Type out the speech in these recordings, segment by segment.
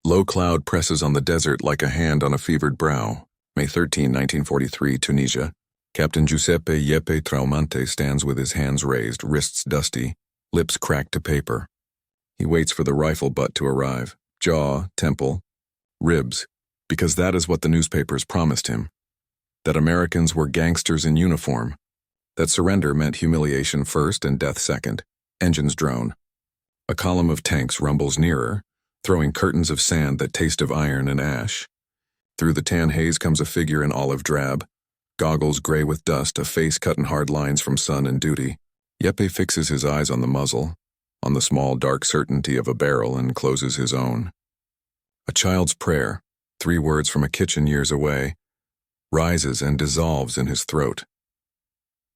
Low cloud presses on the desert like a hand on a fevered brow. May 13, 1943, Tunisia. Captain Giuseppe Jeppe Traumante stands with his hands raised, wrists dusty, lips cracked to paper. He waits for the rifle butt to arrive. Jaw, temple, ribs, because that is what the newspapers promised him. That Americans were gangsters in uniform. That surrender meant humiliation first and death second. Engines drone. A column of tanks rumbles nearer, throwing curtains of sand that taste of iron and ash. Through the tan haze comes a figure in olive drab, goggles gray with dust, a face cut in hard lines from sun and duty. Jeppe fixes his eyes on the muzzle, on the small dark certainty of a barrel, and closes his own. A child's prayer, 3 words from a kitchen years away, rises and dissolves in his throat.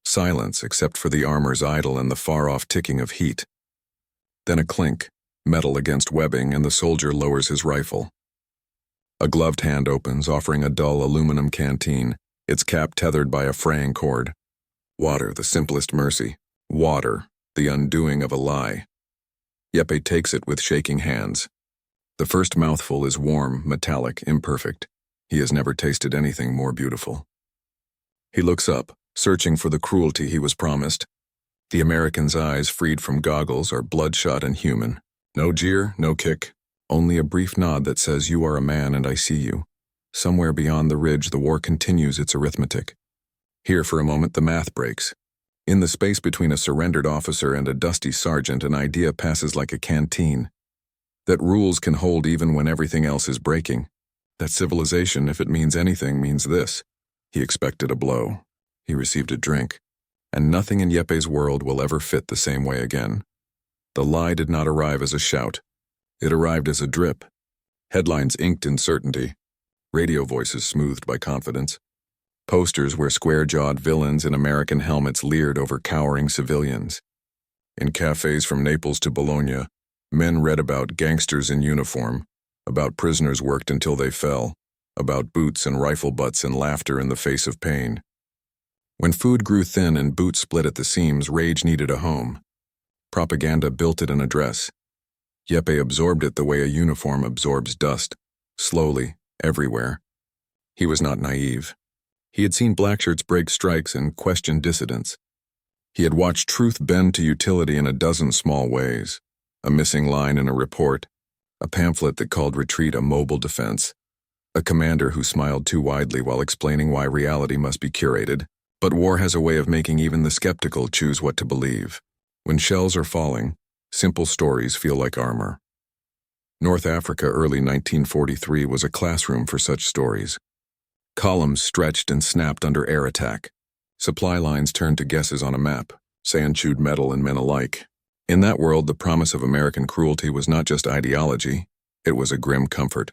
Silence except for the armor's idle and the far-off ticking of heat. Then a clink, metal against webbing, and the soldier lowers his rifle. A gloved hand opens, offering a dull aluminum canteen, its cap tethered by a fraying cord. Water, the simplest mercy. Water, the undoing of a lie. Jeppe takes it with shaking hands. The first mouthful is warm, metallic, imperfect. He has never tasted anything more beautiful. He looks up, searching for the cruelty he was promised. The American's eyes, freed from goggles, are bloodshot and human. No jeer, no kick, only a brief nod that says, "You are a man and I see you." Somewhere beyond the ridge, the war continues its arithmetic. Here, for a moment, the math breaks. In the space between a surrendered officer and a dusty sergeant, an idea passes like a canteen. That rules can hold even when everything else is breaking. That civilization, if it means anything, means this. He expected a blow. He received a drink. And nothing in Jeppe's world will ever fit the same way again. The lie did not arrive as a shout. It arrived as a drip. Headlines inked in certainty. Radio voices smoothed by confidence. Posters where square-jawed villains in American helmets leered over cowering civilians. In cafes from Naples to Bologna, men read about gangsters in uniform, about prisoners worked until they fell, about boots and rifle butts and laughter in the face of pain. When food grew thin and boots split at the seams, rage needed a home. Propaganda built it an address. Jeppe absorbed it the way a uniform absorbs dust, slowly, everywhere. He was not naive. He had seen blackshirts break strikes and question dissidents. He had watched truth bend to utility in a dozen small ways. A missing line in a report, a pamphlet that called retreat a mobile defense, a commander who smiled too widely while explaining why reality must be curated. But war has a way of making even the skeptical choose what to believe. When shells are falling, simple stories feel like armor. North Africa, early 1943, was a classroom for such stories. Columns stretched and snapped under air attack. Supply lines turned to guesses on a map, sand-chewed metal and men alike. In that world, the promise of American cruelty was not just ideology, it was a grim comfort.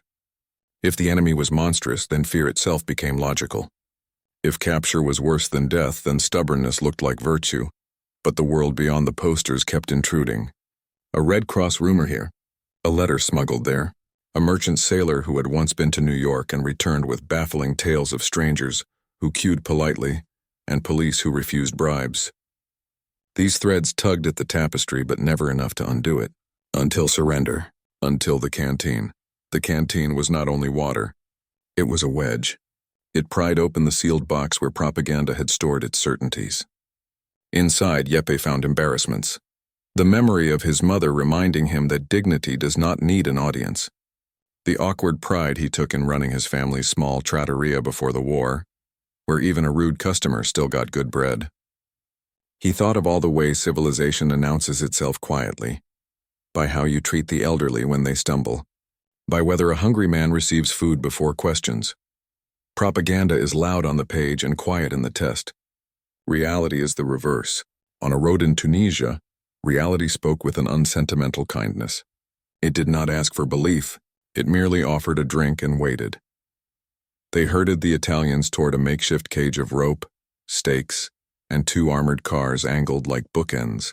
If the enemy was monstrous, then fear itself became logical. If capture was worse than death, then stubbornness looked like virtue. But the world beyond the posters kept intruding. A Red Cross rumor here, a letter smuggled there, a merchant sailor who had once been to New York and returned with baffling tales of strangers who queued politely, and police who refused bribes. These threads tugged at the tapestry, but never enough to undo it. Until surrender, until the canteen. The canteen was not only water, it was a wedge. It pried open the sealed box where propaganda had stored its certainties. Inside, Jeppe found embarrassments. The memory of his mother reminding him that dignity does not need an audience. The awkward pride he took in running his family's small trattoria before the war, where even a rude customer still got good bread. He thought of all the ways civilization announces itself quietly. By how you treat the elderly when they stumble. By whether a hungry man receives food before questions. Propaganda is loud on the page and quiet in the test. Reality is the reverse. On a road in Tunisia, reality spoke with an unsentimental kindness. It did not ask for belief, it merely offered a drink and waited. They herded the Italians toward a makeshift cage of rope, stakes, and 2 armored cars angled like bookends.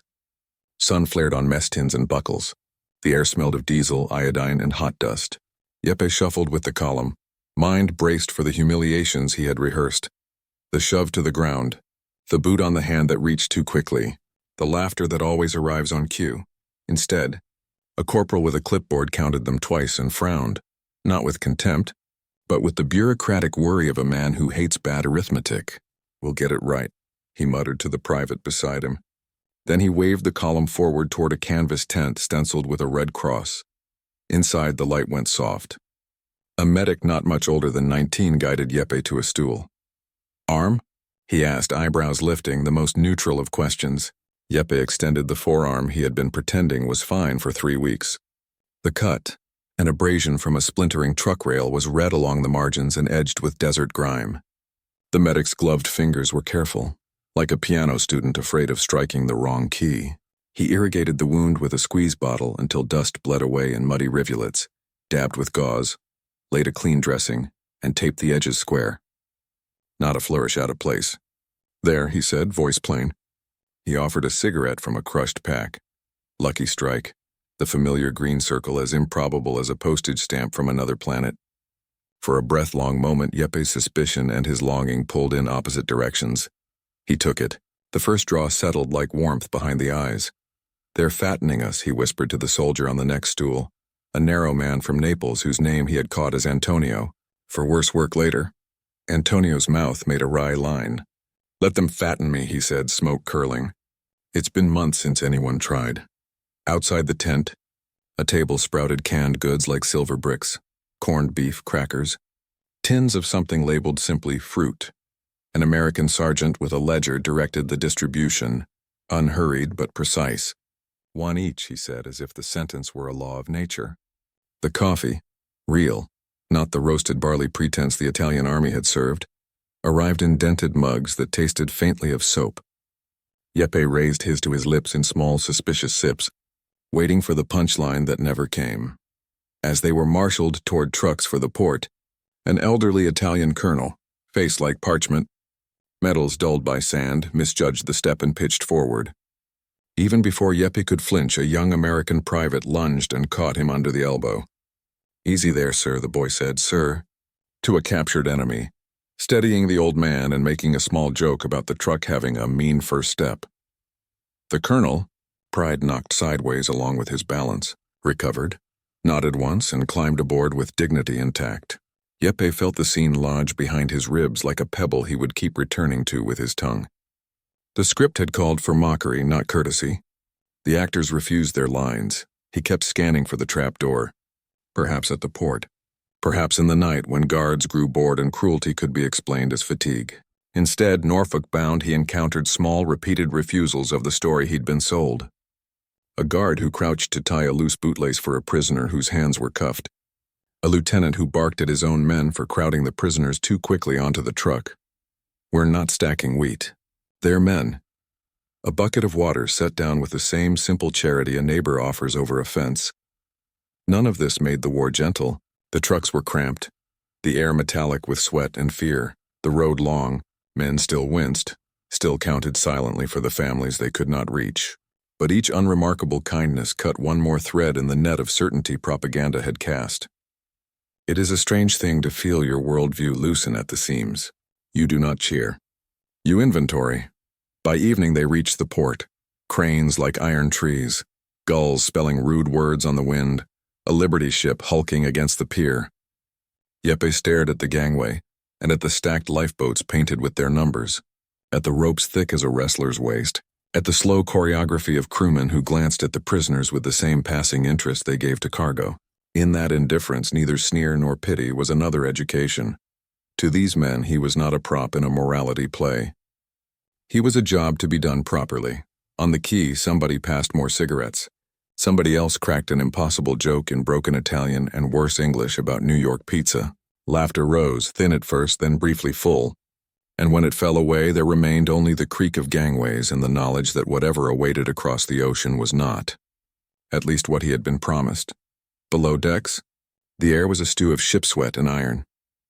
Sun flared on mess tins and buckles. The air smelled of diesel, iodine, and hot dust. Jeppe shuffled with the column. Mind braced for the humiliations he had rehearsed. The shove to the ground, the boot on the hand that reached too quickly, the laughter that always arrives on cue. Instead, a corporal with a clipboard counted them twice and frowned. not with contempt, but with the bureaucratic worry of a man who hates bad arithmetic. "We'll get it right," he muttered to the private beside him. Then he waved the column forward toward a canvas tent stenciled with a red cross. Inside, the light went soft. A medic not much older than 19 guided Jeppe to a stool. "Arm?" he asked, eyebrows lifting, the most neutral of questions. Jeppe extended the forearm he had been pretending was fine for 3 weeks. The cut, an abrasion from a splintering truck rail, was red along the margins and edged with desert grime. The medic's gloved fingers were careful, like a piano student afraid of striking the wrong key. He irrigated the wound with a squeeze bottle until dust bled away in muddy rivulets, dabbed with gauze, laid a clean dressing, and taped the edges square. Not a flourish out of place. "There," he said, voice plain. He offered a cigarette from a crushed pack. Lucky strike, the familiar green circle as improbable as a postage stamp from another planet. For a breath-long moment, Jeppe's suspicion and his longing pulled in opposite directions. He took it. The first draw settled like warmth behind the eyes. "They're fattening us," he whispered to the soldier on the next stool, a narrow man from Naples whose name he had caught as Antonio, for worse work later. Antonio's mouth made a wry line. "Let them fatten me," he said, smoke curling. It's been months since anyone tried. Outside the tent, a table sprouted canned goods like silver bricks, corned beef, crackers, tins of something labeled simply fruit. An American sergeant with a ledger directed the distribution, unhurried but precise. "1 each," he said, as if the sentence were a law of nature. The coffee, real, not the roasted barley pretense the Italian army had served, arrived in dented mugs that tasted faintly of soap. Jeppe raised his to his lips in small, suspicious sips, waiting for the punchline that never came. As they were marshaled toward trucks for the port, an elderly Italian colonel, face like parchment, metals dulled by sand, misjudged the step and pitched forward. Even before Jeppe could flinch, a young American private lunged and caught him under the elbow. "Easy there, sir," the boy said, "sir," to a captured enemy, steadying the old man and making a small joke about the truck having a mean first step. The colonel, pride knocked sideways along with his balance, recovered, nodded once, and climbed aboard with dignity intact. Jeppe felt the scene lodge behind his ribs like a pebble he would keep returning to with his tongue. The script had called for mockery, not courtesy. The actors refused their lines. He kept scanning for the trap door. Perhaps at the port. Perhaps in the night when guards grew bored and cruelty could be explained as fatigue. Instead, Norfolk-bound, he encountered small, repeated refusals of the story he'd been sold. A guard who crouched to tie a loose bootlace for a prisoner whose hands were cuffed. A lieutenant who barked at his own men for crowding the prisoners too quickly onto the truck. "We're not stacking wheat. They're men." A bucket of water set down with the same simple charity a neighbor offers over a fence. None of this made the war gentle. The trucks were cramped, the air metallic with sweat and fear, the road long. Men still winced, still counted silently for the families they could not reach. But each unremarkable kindness cut one more thread in the net of certainty propaganda had cast. It is a strange thing to feel your worldview loosen at the seams. You do not cheer. You inventory. By evening they reached the port. Cranes like iron trees, gulls spelling rude words on the wind, a Liberty ship hulking against the pier. Jeppe stared at the gangway, and at the stacked lifeboats painted with their numbers, at the ropes thick as a wrestler's waist, at the slow choreography of crewmen who glanced at the prisoners with the same passing interest they gave to cargo. In that indifference, neither sneer nor pity was another education. To these men, he was not a prop in a morality play. He was a job to be done properly. On the quay, somebody passed more cigarettes. Somebody else cracked an impossible joke in broken Italian and worse English about New York pizza. Laughter rose, thin at first, then briefly full. And when it fell away, there remained only the creak of gangways and the knowledge that whatever awaited across the ocean was not, at least what he had been promised. Below decks, the air was a stew of ship sweat and iron.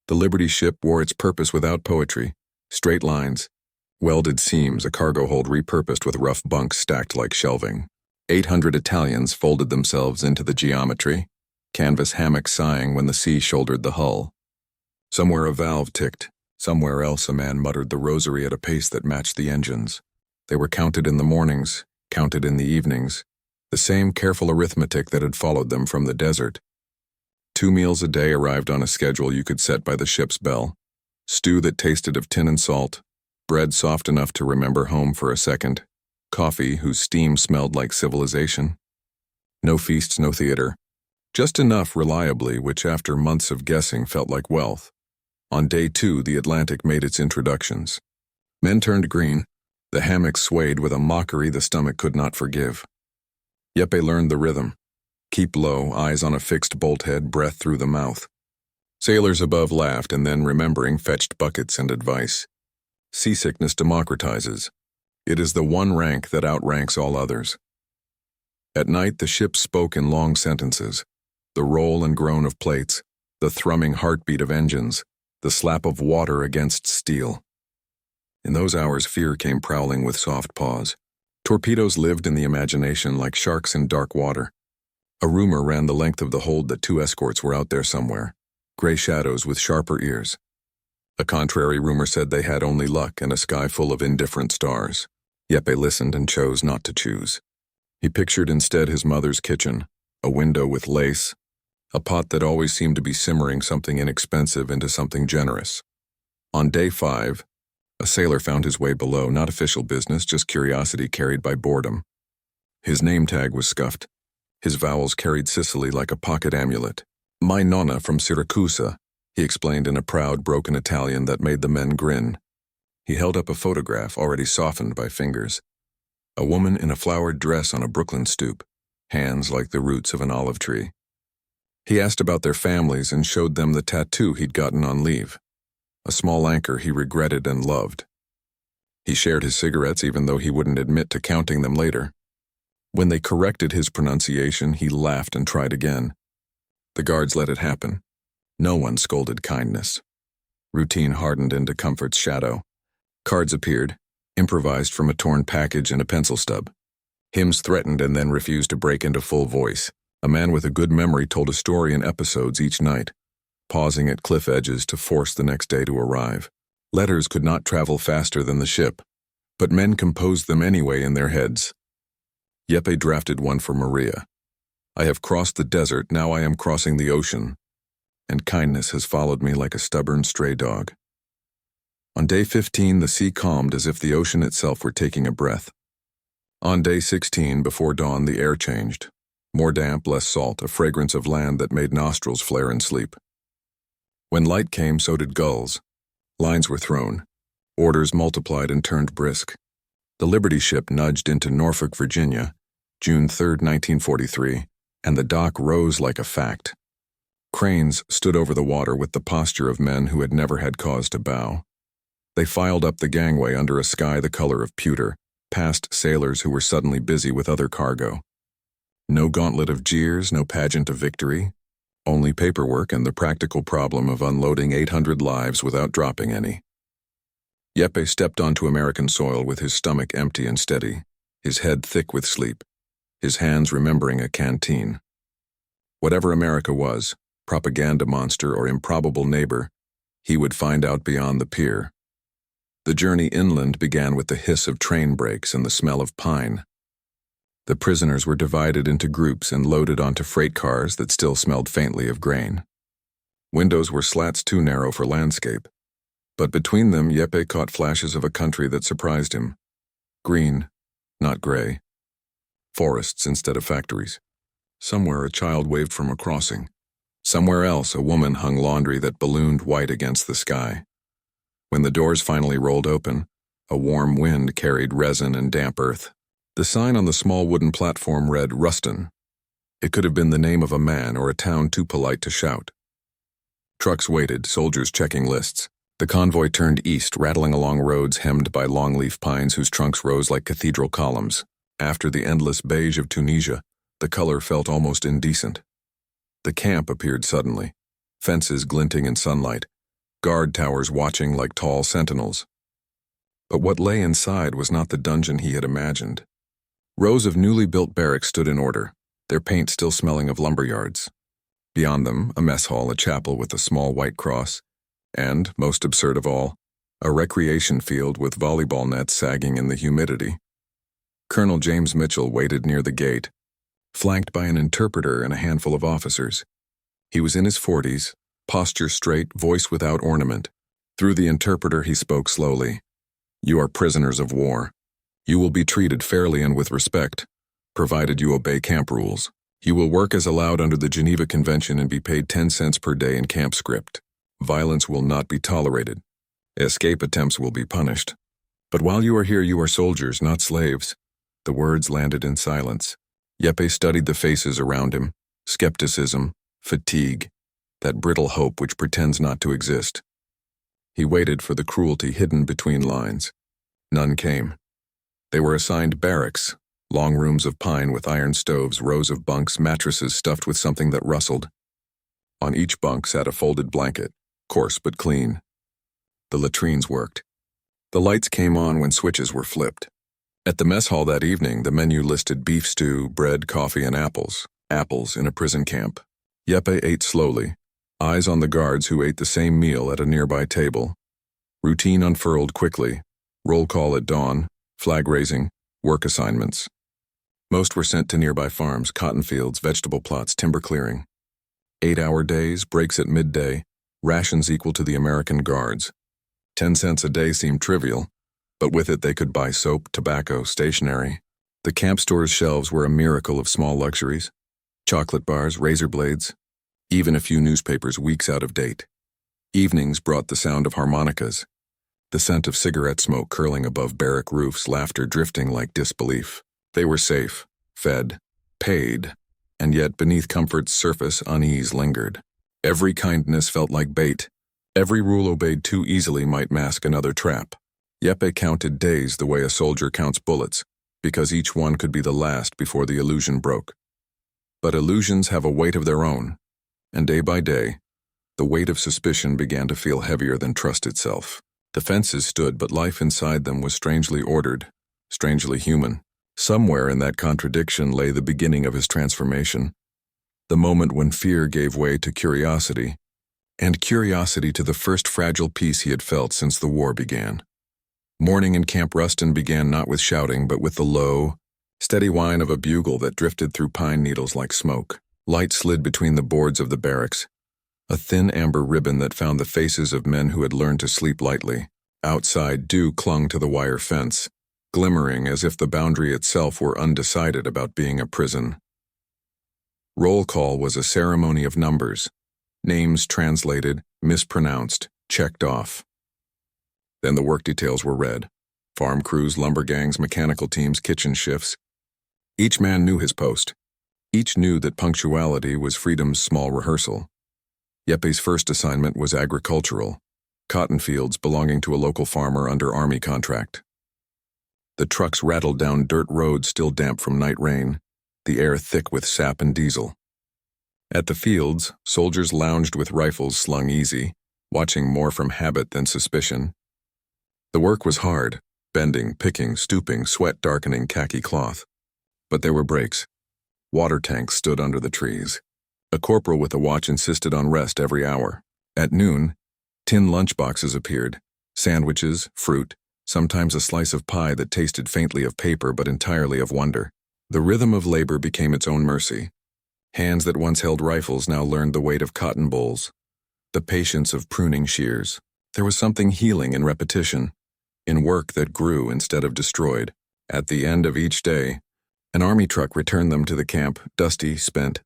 The Liberty ship wore its purpose without poetry, straight lines, welded seams, a cargo hold repurposed with rough bunks stacked like shelving. 800 Italians folded themselves into the geometry, canvas hammocks sighing when the sea shouldered the hull. Somewhere a valve ticked, somewhere else a man muttered the rosary at a pace that matched the engines. They were counted in the mornings, counted in the evenings, the same careful arithmetic that had followed them from the desert. 2 meals a day arrived on a schedule you could set by the ship's bell. Stew that tasted of tin and salt, bread soft enough to remember home for a second, coffee whose steam smelled like civilization. No feasts, no theater. Just enough reliably, which after months of guessing felt like wealth. On day 2, the Atlantic made its introductions. Men turned green. The hammock swayed with a mockery the stomach could not forgive. Jeppe learned the rhythm. Keep low, eyes on a fixed bolt head, breath through the mouth. Sailors above laughed and then, remembering, fetched buckets and advice. Seasickness democratizes. It is the one rank that outranks all others. At night, the ship spoke in long sentences. The roll and groan of plates, the thrumming heartbeat of engines, the slap of water against steel. In those hours, fear came prowling with soft paws. Torpedoes lived in the imagination like sharks in dark water. A rumor ran the length of the hold that 2 escorts were out there somewhere, gray shadows with sharper ears. A contrary rumor said they had only luck and a sky full of indifferent stars. Jeppe listened and chose not to choose. He pictured instead his mother's kitchen, a window with lace, a pot that always seemed to be simmering something inexpensive into something generous. On day 5, a sailor found his way below, not official business, just curiosity carried by boredom. His name tag was scuffed. His vowels carried Sicily like a pocket amulet. "My nonna from Syracuse," he explained in a proud, broken Italian that made the men grin. He held up a photograph already softened by fingers. A woman in a flowered dress on a Brooklyn stoop, hands like the roots of an olive tree. He asked about their families and showed them the tattoo he'd gotten on leave. A small anchor he regretted and loved. He shared his cigarettes even though he wouldn't admit to counting them later. When they corrected his pronunciation, he laughed and tried again. The guards let it happen. No one scolded kindness. Routine hardened into comfort's shadow. Cards appeared, improvised from a torn package and a pencil stub. Hymns threatened and then refused to break into full voice. A man with a good memory told a story in episodes each night, pausing at cliff edges to force the next day to arrive. Letters could not travel faster than the ship, but men composed them anyway in their heads. Jeppe drafted one for Maria. "I have crossed the desert, now I am crossing the ocean, and kindness has followed me like a stubborn stray dog." On day 15, the sea calmed as if the ocean itself were taking a breath. On day 16, before dawn, the air changed. More damp, less salt, a fragrance of land that made nostrils flare in sleep. When light came, so did gulls. Lines were thrown. Orders multiplied and turned brisk. The Liberty ship nudged into Norfolk, Virginia, June 3, 1943, and the dock rose like a fact. Cranes stood over the water with the posture of men who had never had cause to bow. They filed up the gangway under a sky the color of pewter, past sailors who were suddenly busy with other cargo. No gauntlet of jeers, no pageant of victory, only paperwork and the practical problem of unloading 800 lives without dropping any. Jeppe stepped onto American soil with his stomach empty and steady, his head thick with sleep, his hands remembering a canteen. Whatever America was, propaganda monster or improbable neighbor, he would find out beyond the pier. The journey inland began with the hiss of train brakes and the smell of pine. The prisoners were divided into groups and loaded onto freight cars that still smelled faintly of grain. Windows were slats too narrow for landscape, but between them Jeppe caught flashes of a country that surprised him. Green, not gray. Forests instead of factories. Somewhere a child waved from a crossing. Somewhere else a woman hung laundry that ballooned white against the sky. When the doors finally rolled open, a warm wind carried resin and damp earth. The sign on the small wooden platform read Ruston. It could have been the name of a man or a town too polite to shout. Trucks waited, soldiers checking lists. The convoy turned east, rattling along roads hemmed by longleaf pines whose trunks rose like cathedral columns. After the endless beige of Tunisia, the color felt almost indecent. The camp appeared suddenly, fences glinting in sunlight, guard towers watching like tall sentinels. But what lay inside was not the dungeon he had imagined. Rows of newly built barracks stood in order, their paint still smelling of lumberyards. Beyond them, a mess hall, a chapel with a small white cross, and, most absurd of all, a recreation field with volleyball nets sagging in the humidity. Colonel James Mitchell waited near the gate, flanked by an interpreter and a handful of officers. He was in his 40s, posture straight, voice without ornament. Through the interpreter he spoke slowly. "You are prisoners of war. You will be treated fairly and with respect, provided you obey camp rules. You will work as allowed under the Geneva Convention and be paid 10 cents per day in camp script. Violence will not be tolerated. Escape attempts will be punished. But while you are here, you are soldiers, not slaves." The words landed in silence. Jeppe studied the faces around him. Skepticism, fatigue, that brittle hope which pretends not to exist. He waited for the cruelty hidden between lines. None came. They were assigned barracks, long rooms of pine with iron stoves, rows of bunks, mattresses stuffed with something that rustled. On each bunk sat a folded blanket, coarse but clean. The latrines worked. The lights came on when switches were flipped. At the mess hall that evening, the menu listed beef stew, bread, coffee, and apples. Apples in a prison camp. Jeppe ate slowly, eyes on the guards who ate the same meal at a nearby table. Routine unfurled quickly. Roll call at dawn, flag raising, work assignments. Most were sent to nearby farms, cotton fields, vegetable plots, timber clearing. 8-hour days, breaks at midday, rations equal to the American Guards. 10 cents a day seemed trivial, but with it they could buy soap, tobacco, stationery. The camp store's shelves were a miracle of small luxuries. Chocolate bars, razor blades, even a few newspapers weeks out of date. Evenings brought the sound of harmonicas, the scent of cigarette smoke curling above barrack roofs, laughter drifting like disbelief. They were safe, fed, paid, and yet beneath comfort's surface unease lingered. Every kindness felt like bait. Every rule obeyed too easily might mask another trap. Jeppe counted days the way a soldier counts bullets, because each one could be the last before the illusion broke. But illusions have a weight of their own, and day by day, the weight of suspicion began to feel heavier than trust itself. The fences stood, but life inside them was strangely ordered, strangely human. Somewhere in that contradiction lay the beginning of his transformation, the moment when fear gave way to curiosity, and curiosity to the first fragile peace he had felt since the war began. Morning in Camp Ruston began not with shouting, but with the low, steady whine of a bugle that drifted through pine needles like smoke. Light slid between the boards of the barracks, a thin amber ribbon that found the faces of men who had learned to sleep lightly. Outside, dew clung to the wire fence, glimmering as if the boundary itself were undecided about being a prison. Roll call was a ceremony of numbers, names translated, mispronounced, checked off. Then the work details were read. Farm crews, lumber gangs, mechanical teams, kitchen shifts. Each man knew his post. Each knew that punctuality was freedom's small rehearsal. Jeppe's first assignment was agricultural, cotton fields belonging to a local farmer under army contract. The trucks rattled down dirt roads still damp from night rain, the air thick with sap and diesel. At the fields, soldiers lounged with rifles slung easy, watching more from habit than suspicion. The work was hard, bending, picking, stooping, sweat darkening khaki cloth. But there were breaks. Water tanks stood under the trees. A corporal with a watch insisted on rest every hour. At noon, tin lunchboxes appeared, sandwiches, fruit, sometimes a slice of pie that tasted faintly of paper but entirely of wonder. The rhythm of labor became its own mercy. Hands that once held rifles now learned the weight of cotton bolls, the patience of pruning shears. There was something healing in repetition, in work that grew instead of destroyed. At the end of each day, an army truck returned them to the camp, dusty, spent,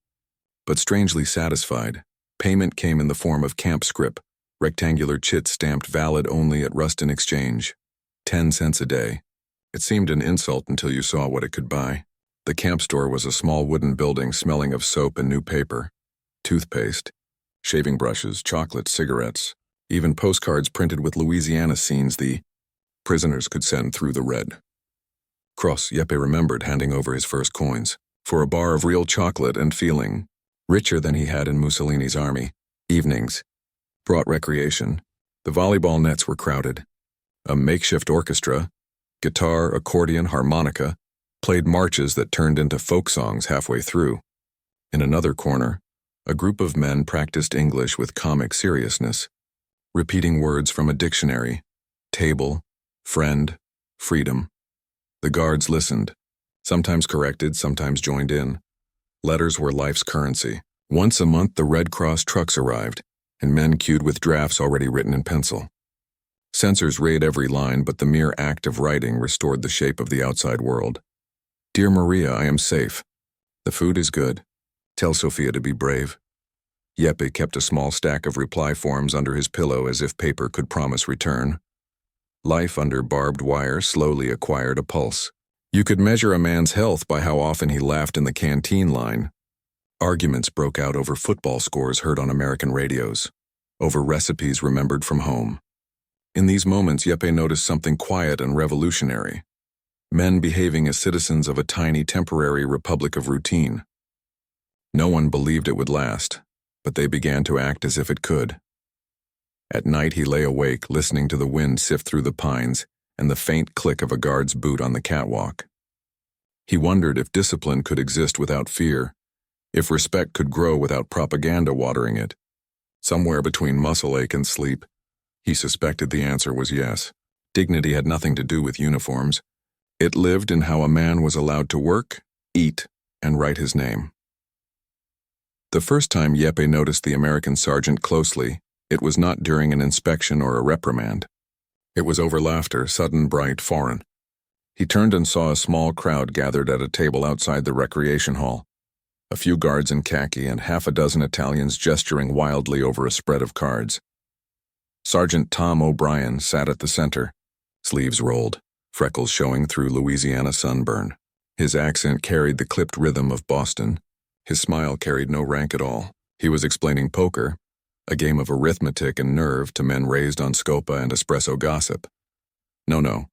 but strangely satisfied. Payment came in the form of camp scrip, rectangular chits stamped valid only at Ruston Exchange. 10 cents a day. It seemed an insult until you saw what it could buy. The camp store was a small wooden building smelling of soap and new paper, toothpaste, shaving brushes, chocolate, cigarettes, even postcards printed with Louisiana scenes the prisoners could send through the red cross. Jeppe remembered handing over his first coins for a bar of real chocolate and feeling richer than he had in Mussolini's army. Evenings brought recreation. The volleyball nets were crowded. A makeshift orchestra, guitar, accordion, harmonica, played marches that turned into folk songs halfway through. In another corner, a group of men practiced English with comic seriousness, repeating words from a dictionary: table, friend, freedom. The guards listened, sometimes corrected, sometimes joined in. Letters were life's currency. Once a month the Red Cross trucks arrived, and men queued with drafts already written in pencil. Censors read every line, but the mere act of writing restored the shape of the outside world. Dear Maria, I am safe. The food is good. Tell Sophia to be brave. Jeppe kept a small stack of reply forms under his pillow as if paper could promise return. Life under barbed wire slowly acquired a pulse. You could measure a man's health by how often he laughed in the canteen line. Arguments broke out over football scores heard on American radios, over recipes remembered from home. In these moments, Jeppe noticed something quiet and revolutionary. Men behaving as citizens of a tiny temporary republic of routine. No one believed it would last, but they began to act as if it could. At night he lay awake, listening to the wind sift through the pines and the faint click of a guard's boot on the catwalk. He wondered if discipline could exist without fear, if respect could grow without propaganda watering it. Somewhere between muscle ache and sleep, he suspected the answer was yes. Dignity had nothing to do with uniforms. It lived in how a man was allowed to work, eat, and write his name. The first time Jeppe noticed the American sergeant closely, it was not during an inspection or a reprimand. It was over laughter, sudden, bright, foreign. He turned and saw a small crowd gathered at a table outside the recreation hall. A few guards in khaki and half a dozen Italians gesturing wildly over a spread of cards. Sergeant Tom O'Brien sat at the center, sleeves rolled, freckles showing through Louisiana sunburn. His accent carried the clipped rhythm of Boston. His smile carried no rank at all. He was explaining poker, a game of arithmetic and nerve to men raised on scopa and espresso gossip. No,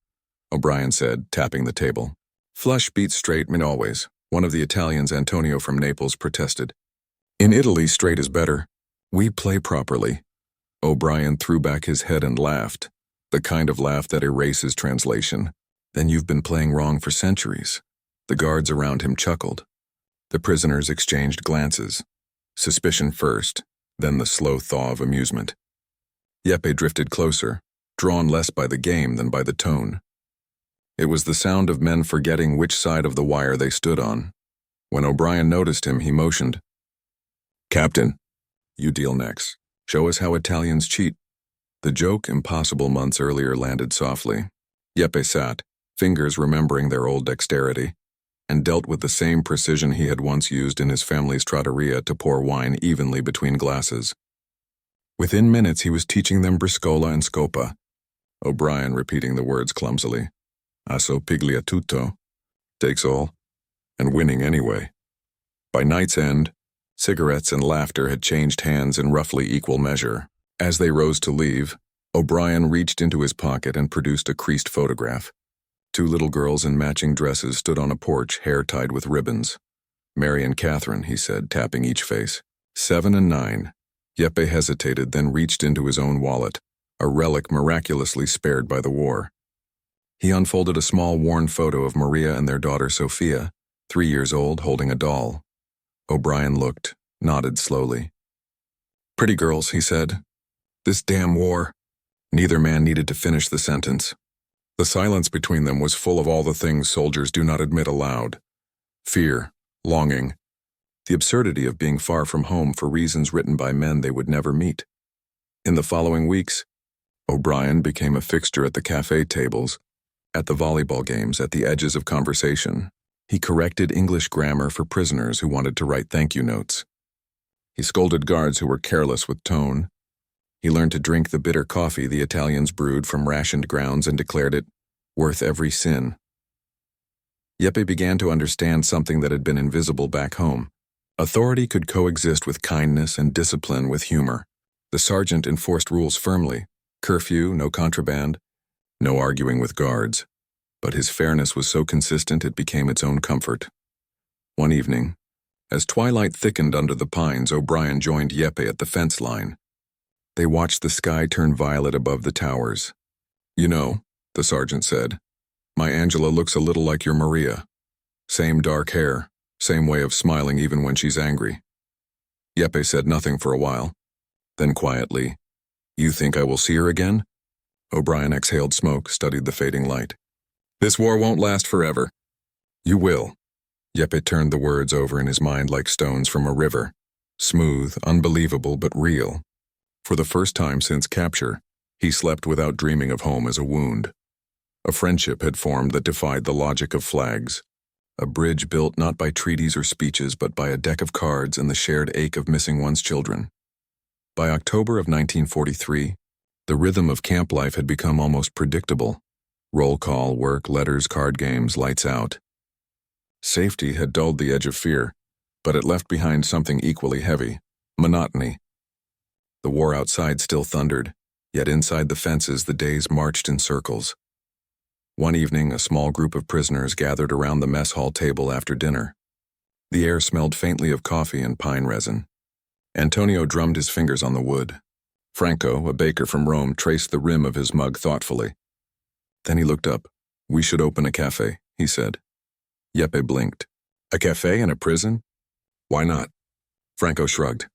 O'Brien said, tapping the table. Flush beats straight men always. One of the Italians, Antonio from Naples, protested. In Italy, straight is better. We play properly. O'Brien threw back his head and laughed, the kind of laugh that erases translation. Then you've been playing wrong for centuries. The guards around him chuckled. The prisoners exchanged glances. Suspicion first, then the slow thaw of amusement. Jeppe drifted closer, drawn less by the game than by the tone. It was the sound of men forgetting which side of the wire they stood on. When O'Brien noticed him, he motioned. Captain, you deal next. Show us how Italians cheat. The joke, impossible months earlier, landed softly. Jeppe sat, fingers remembering their old dexterity, and dealt with the same precision he had once used in his family's trattoria to pour wine evenly between glasses. Within minutes he was teaching them briscola and scopa, O'Brien repeating the words clumsily. Asso piglia tutto, takes all, and winning anyway. By night's end, cigarettes and laughter had changed hands in roughly equal measure. As they rose to leave, O'Brien reached into his pocket and produced a creased photograph. Two little girls in matching dresses stood on a porch, hair tied with ribbons. Mary and Catherine, he said, tapping each face. 7 and 9. Jeppe hesitated, then reached into his own wallet, a relic miraculously spared by the war. He unfolded a small worn photo of Maria and their daughter Sophia, 3 years old, holding a doll. O'Brien looked, nodded slowly. Pretty girls, he said. This damn war. Neither man needed to finish the sentence. The silence between them was full of all the things soldiers do not admit aloud. Fear, longing, the absurdity of being far from home for reasons written by men they would never meet. In the following weeks, O'Brien became a fixture at the cafe tables, at the volleyball games, at the edges of conversation. He corrected English grammar for prisoners who wanted to write thank you notes. He scolded guards who were careless with tone. He learned to drink the bitter coffee the Italians brewed from rationed grounds and declared it worth every sin. Jeppe began to understand something that had been invisible back home. Authority could coexist with kindness and discipline with humor. The sergeant enforced rules firmly. Curfew, no contraband, no arguing with guards. But his fairness was so consistent it became its own comfort. One evening, as twilight thickened under the pines, O'Brien joined Jeppe at the fence line. They watched the sky turn violet above the towers. You know, the sergeant said, my Angela looks a little like your Maria. Same dark hair, same way of smiling even when she's angry. Jeppe said nothing for a while. Then quietly, you think I will see her again? O'Brien exhaled smoke, studied the fading light. This war won't last forever. You will. Jeppe turned the words over in his mind like stones from a river. Smooth, unbelievable, but real. For the first time since capture, he slept without dreaming of home as a wound. A friendship had formed that defied the logic of flags. A bridge built not by treaties or speeches but by a deck of cards and the shared ache of missing one's children. By October of 1943, the rhythm of camp life had become almost predictable. Roll call, work, letters, card games, lights out. Safety had dulled the edge of fear, but it left behind something equally heavy: monotony. The war outside still thundered, yet inside the fences the days marched in circles. One evening, a small group of prisoners gathered around the mess hall table after dinner. The air smelled faintly of coffee and pine resin. Antonio drummed his fingers on the wood. Franco, a baker from Rome, traced the rim of his mug thoughtfully. Then he looked up. "We should open a cafe," he said. Jeppe blinked. "A cafe in a prison? Why not?" Franco shrugged.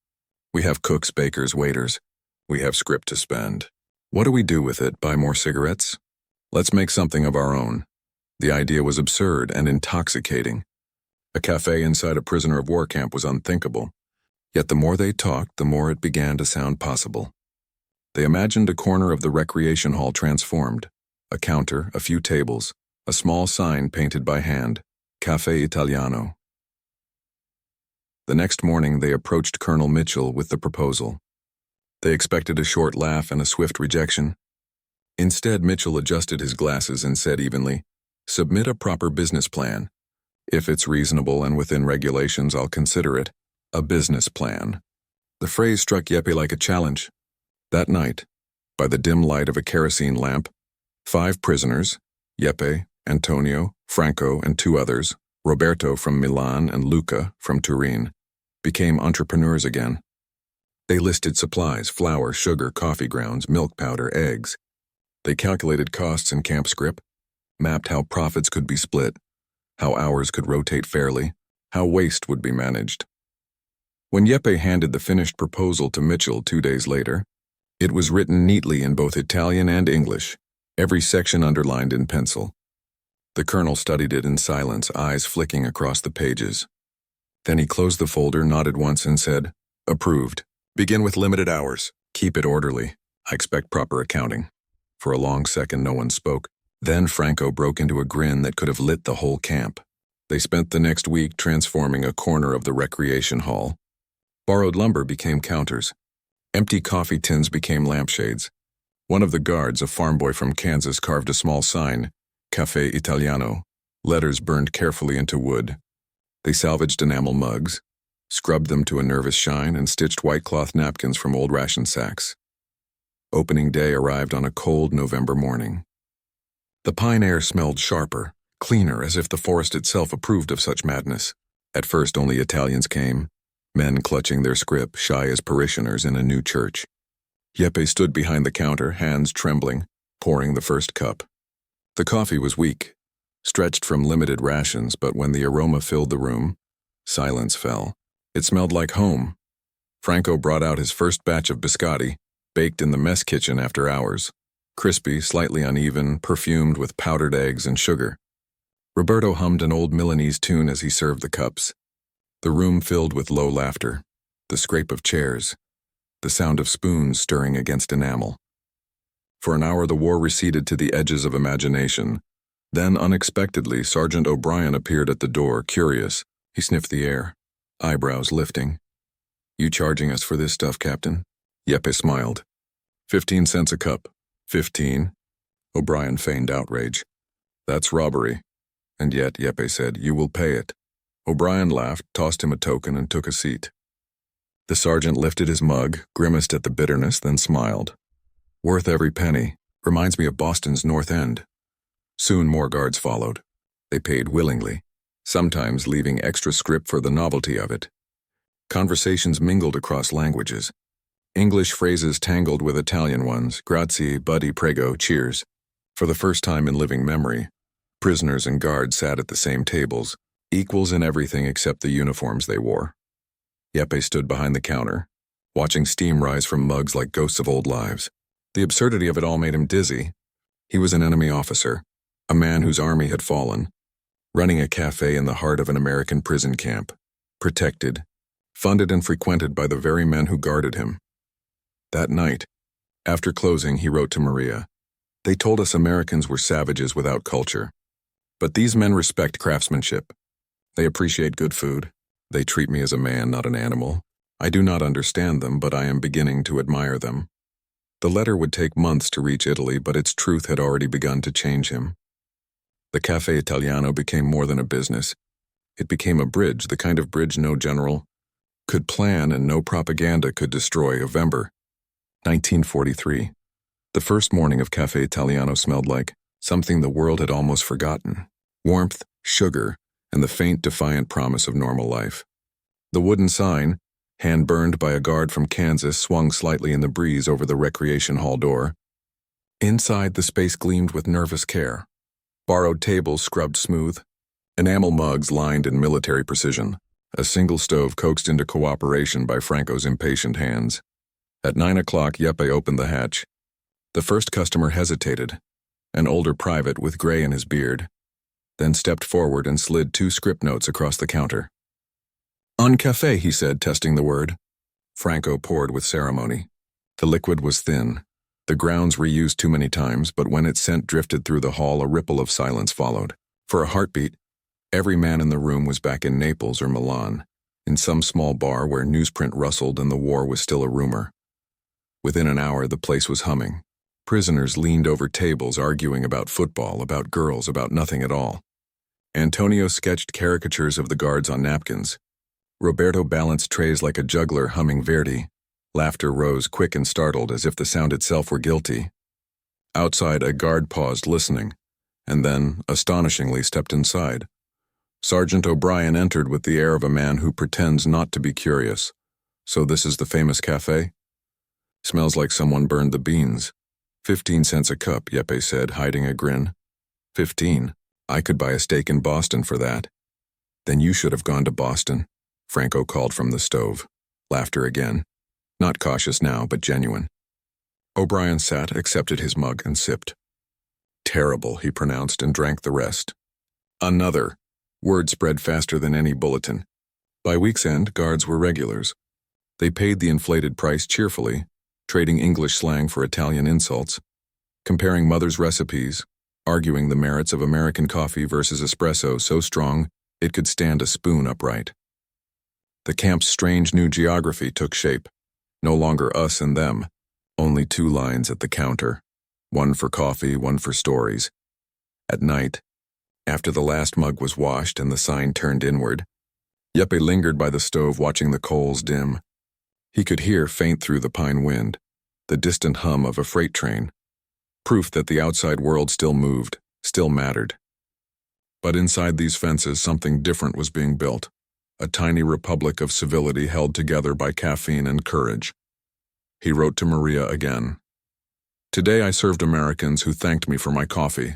"We have cooks, bakers, waiters. We have script to spend. What do we do with it? Buy more cigarettes? Let's make something of our own." The idea was absurd and intoxicating. A cafe inside a prisoner of war camp was unthinkable. Yet the more they talked, the more it began to sound possible. They imagined a corner of the recreation hall transformed. A counter, a few tables, a small sign painted by hand: Café Italiano. The next morning they approached Colonel Mitchell with the proposal. They expected a short laugh and a swift rejection. Instead, Mitchell adjusted his glasses and said evenly, "Submit a proper business plan. If it's reasonable and within regulations, I'll consider it. A business plan." The phrase struck Jeppe like a challenge. That night, by the dim light of a kerosene lamp, 5 prisoners, Jeppe, Antonio, Franco, and 2 others, Roberto from Milan and Luca from Turin, became entrepreneurs again. They listed supplies: flour, sugar, coffee grounds, milk powder, eggs. They calculated costs in camp script, mapped how profits could be split, how hours could rotate fairly, how waste would be managed. When Jeppe handed the finished proposal to Mitchell 2 days later, it was written neatly in both Italian and English, every section underlined in pencil. The colonel studied it in silence, eyes flicking across the pages. Then he closed the folder, nodded once, and said, "Approved. Begin with limited hours. Keep it orderly. I expect proper accounting." For a long second no one spoke. Then Franco broke into a grin that could have lit the whole camp. They spent the next week transforming a corner of the recreation hall. Borrowed lumber became counters. Empty coffee tins became lampshades. One of the guards, a farm boy from Kansas, carved a small sign, Café Italiano, letters burned carefully into wood. They salvaged enamel mugs, scrubbed them to a nervous shine, and stitched white cloth napkins from old ration sacks. Opening day arrived on a cold November morning. The pine air smelled sharper, cleaner, as if the forest itself approved of such madness. At first only Italians came, men clutching their scrip, shy as parishioners in a new church. Jeppe stood behind the counter, hands trembling, pouring the first cup. The coffee was weak, stretched from limited rations, but when the aroma filled the room, silence fell. It smelled like home. Franco brought out his first batch of biscotti, baked in the mess kitchen after hours. Crispy, slightly uneven, perfumed with powdered eggs and sugar. Roberto hummed an old Milanese tune as he served the cups. The room filled with low laughter, the scrape of chairs, the sound of spoons stirring against enamel. For an hour the war receded to the edges of imagination. Then, unexpectedly, Sergeant O'Brien appeared at the door, curious. He sniffed the air, eyebrows lifting. "You charging us for this stuff, Captain?" Jeppe smiled. 15 cents a cup. 15? O'Brien feigned outrage. "That's robbery." "And yet," Jeppe said, "you will pay it." O'Brien laughed, tossed him a token, and took a seat. The sergeant lifted his mug, grimaced at the bitterness, then smiled. "Worth every penny. Reminds me of Boston's North End." Soon more guards followed. They paid willingly, sometimes leaving extra scrip for the novelty of it. Conversations mingled across languages. English phrases tangled with Italian ones: grazie, buddy, prego, cheers. For the first time in living memory, prisoners and guards sat at the same tables, equals in everything except the uniforms they wore. Jeppe stood behind the counter, watching steam rise from mugs like ghosts of old lives. The absurdity of it all made him dizzy. He was an enemy officer, a man whose army had fallen, running a cafe in the heart of an American prison camp, protected, funded and frequented by the very men who guarded him. That night, after closing, he wrote to Maria, "They told us Americans were savages without culture. But these men respect craftsmanship. They appreciate good food. They treat me as a man, not an animal. I do not understand them, but I am beginning to admire them." The letter would take months to reach Italy, but its truth had already begun to change him. The Café Italiano became more than a business. It became a bridge, the kind of bridge no general could plan and no propaganda could destroy. November 1943. The first morning of Café Italiano smelled like something the world had almost forgotten. Warmth, sugar, and the faint, defiant promise of normal life. The wooden sign, hand-burned by a guard from Kansas, swung slightly in the breeze over the recreation hall door. Inside, the space gleamed with nervous care. Borrowed tables scrubbed smooth, enamel mugs lined in military precision, a single stove coaxed into cooperation by Franco's impatient hands. At 9 o'clock, Jeppe opened the hatch. The first customer hesitated, an older private with gray in his beard, then stepped forward and slid 2 script notes across the counter. "Un café," he said, testing the word. Franco poured with ceremony. The liquid was thin. The grounds reused too many times, but when its scent drifted through the hall, a ripple of silence followed. For a heartbeat, every man in the room was back in Naples or Milan, in some small bar where newsprint rustled and the war was still a rumor. Within an hour, the place was humming. Prisoners leaned over tables arguing about football, about girls, about nothing at all. Antonio sketched caricatures of the guards on napkins. Roberto balanced trays like a juggler humming Verdi. Laughter rose quick and startled as if the sound itself were guilty. Outside, a guard paused, listening, and then, astonishingly, stepped inside. Sergeant O'Brien entered with the air of a man who pretends not to be curious. "So this is the famous cafe?" "Smells like someone burned the beans." 15 cents a cup, Jeppe said, hiding a grin. 15? I could buy a steak in Boston for that. "Then you should have gone to Boston," Franco called from the stove. Laughter again. Not cautious now, but genuine. O'Brien sat, accepted his mug, and sipped. "Terrible," he pronounced, and drank the rest. Another. Word spread faster than any bulletin. By week's end, guards were regulars. They paid the inflated price cheerfully, trading English slang for Italian insults, comparing mother's recipes, arguing the merits of American coffee versus espresso so strong it could stand a spoon upright. The camp's strange new geography took shape. No longer us and them, only 2 lines at the counter, one for coffee, one for stories. At night, after the last mug was washed and the sign turned inward, Jeppe lingered by the stove watching the coals dim. He could hear, faint through the pine wind, the distant hum of a freight train, proof that the outside world still moved, still mattered. But inside these fences, something different was being built. A tiny republic of civility held together by caffeine and courage. He wrote to Maria again. "Today I served Americans who thanked me for my coffee.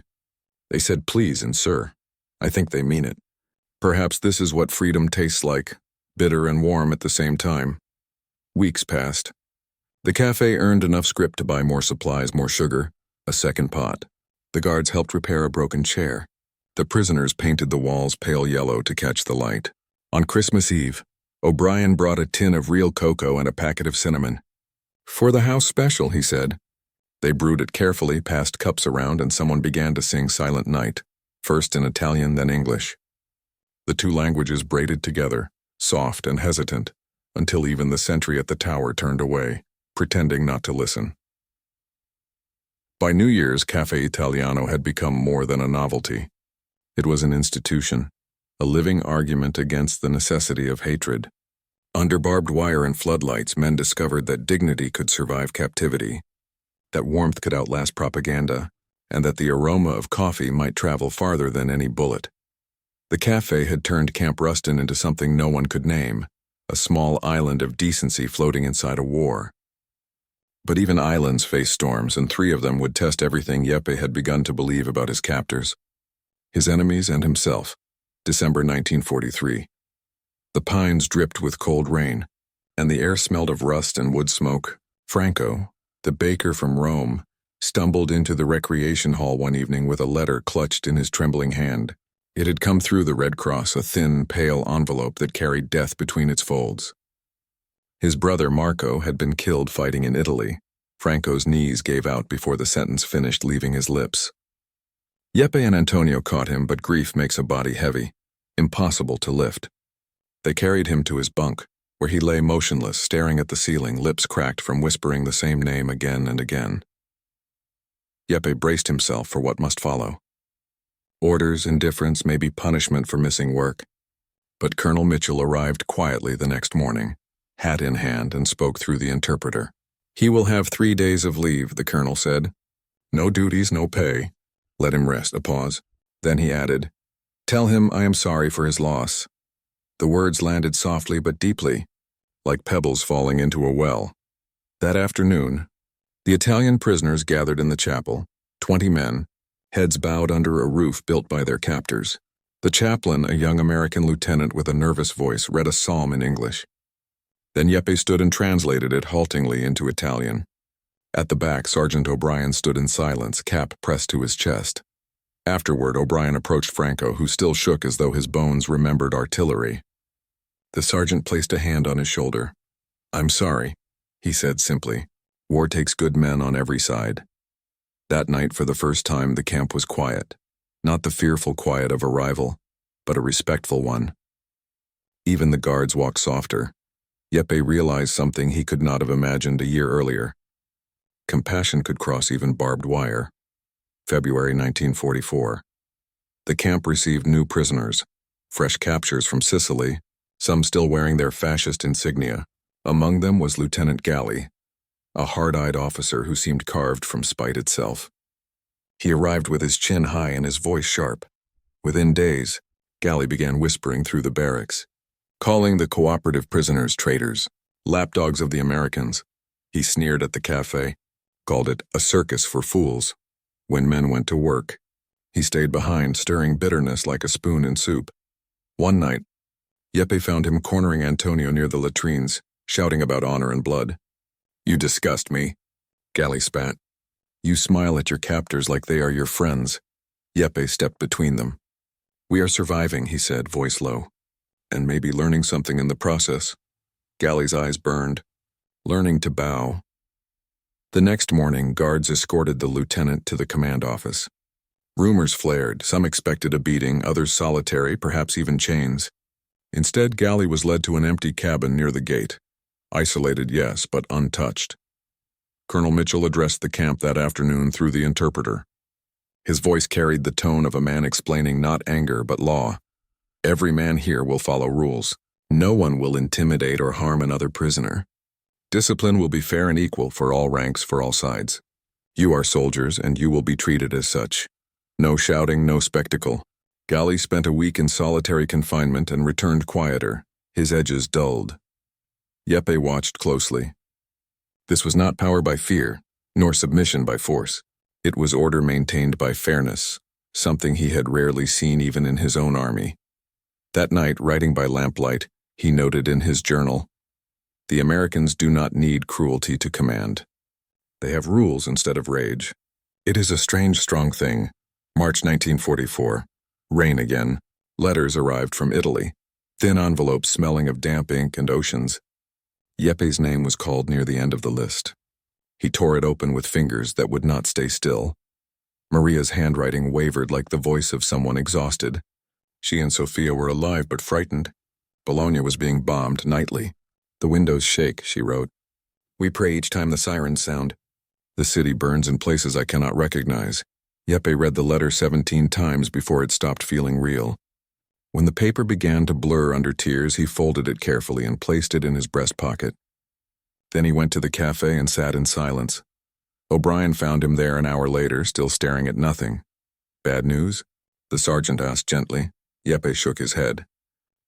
They said please and sir. I think they mean it. Perhaps this is what freedom tastes like, bitter and warm at the same time." Weeks passed. The cafe earned enough scrip to buy more supplies, more sugar, a second pot. The guards helped repair a broken chair. The prisoners painted the walls pale yellow to catch the light. On Christmas Eve, O'Brien brought a tin of real cocoa and a packet of cinnamon. "For the house special," he said. They brewed it carefully, passed cups around, and someone began to sing Silent Night, first in Italian, then English. The 2 languages braided together, soft and hesitant, until even the sentry at the tower turned away, pretending not to listen. By New Year's, Café Italiano had become more than a novelty. It was an institution, a living argument against the necessity of hatred. Under barbed wire and floodlights, men discovered that dignity could survive captivity, that warmth could outlast propaganda, and that the aroma of coffee might travel farther than any bullet. The cafe had turned Camp Ruston into something no one could name, a small island of decency floating inside a war. But even islands face storms, and 3 of them would test everything Jeppe had begun to believe about his captors. His enemies and himself. December 1943. The pines dripped with cold rain, and the air smelled of rust and wood smoke. Franco, the baker from Rome, stumbled into the recreation hall one evening with a letter clutched in his trembling hand. It had come through the Red Cross, a thin, pale envelope that carried death between its folds. His brother Marco had been killed fighting in Italy. Franco's knees gave out before the sentence finished leaving his lips. Jeppe and Antonio caught him, but grief makes a body heavy, impossible to lift. They carried him to his bunk, where he lay motionless, staring at the ceiling, lips cracked from whispering the same name again and again. Jeppe braced himself for what must follow. Orders, indifference, maybe punishment for missing work. But Colonel Mitchell arrived quietly the next morning, hat in hand, and spoke through the interpreter. "He will have 3 days of leave," the colonel said. "No duties, no pay. Let him rest." A pause. Then he added, "Tell him I am sorry for his loss." The words landed softly but deeply, like pebbles falling into a well. That afternoon, the Italian prisoners gathered in the chapel, 20 men, heads bowed under a roof built by their captors. The chaplain, a young American lieutenant with a nervous voice, read a psalm in English. Then Jeppe stood and translated it haltingly into Italian. At the back, Sergeant O'Brien stood in silence, cap pressed to his chest. Afterward, O'Brien approached Franco, who still shook as though his bones remembered artillery. The sergeant placed a hand on his shoulder. "I'm sorry," he said simply. "War takes good men on every side." That night, for the first time, the camp was quiet. Not the fearful quiet of arrival, but a respectful one. Even the guards walked softer. Jeppe realized something he could not have imagined a year earlier. Compassion could cross even barbed wire. February 1944. The camp received new prisoners, fresh captures from Sicily, some still wearing their fascist insignia. Among them was Lieutenant Galli, a hard-eyed officer who seemed carved from spite itself. He arrived with his chin high and his voice sharp. Within days, Galli began whispering through the barracks, calling the cooperative prisoners traitors, lapdogs of the Americans. He sneered at the cafe, called it a circus for fools. When men went to work, he stayed behind, stirring bitterness like a spoon in soup. One night, Jeppe found him cornering Antonio near the latrines, shouting about honor and blood. "You disgust me," Galli spat. "You smile at your captors like they are your friends." Jeppe stepped between them. "We are surviving," he said, voice low. "And maybe learning something in the process." Galli's eyes burned. "Learning to bow." The next morning, guards escorted the lieutenant to the command office. Rumors flared. Some expected a beating, others solitary, perhaps even chains. Instead, Galli was led to an empty cabin near the gate. Isolated, yes, but untouched. Colonel Mitchell addressed the camp that afternoon through the interpreter. His voice carried the tone of a man explaining not anger but law. "Every man here will follow rules. No one will intimidate or harm another prisoner. Discipline will be fair and equal for all ranks, for all sides. You are soldiers, and you will be treated as such. No shouting, no spectacle." Galli spent a week in solitary confinement and returned quieter, his edges dulled. Jeppe watched closely. This was not power by fear, nor submission by force. It was order maintained by fairness, something he had rarely seen even in his own army. That night, writing by lamplight, he noted in his journal, "The Americans do not need cruelty to command. They have rules instead of rage. It is a strange, strong thing." March 1944. Rain again. Letters arrived from Italy, thin envelopes smelling of damp ink and oceans. Jeppe's name was called near the end of the list. He tore it open with fingers that would not stay still. Maria's handwriting wavered like the voice of someone exhausted. She and Sophia were alive but frightened. Bologna was being bombed nightly. "The windows shake," she wrote. "We pray each time the sirens sound. The city burns in places I cannot recognize." Jeppe read the letter 17 times before it stopped feeling real. When the paper began to blur under tears, he folded it carefully and placed it in his breast pocket. Then he went to the cafe and sat in silence. O'Brien found him there an hour later, still staring at nothing. "Bad news?" the sergeant asked gently. Jeppe shook his head.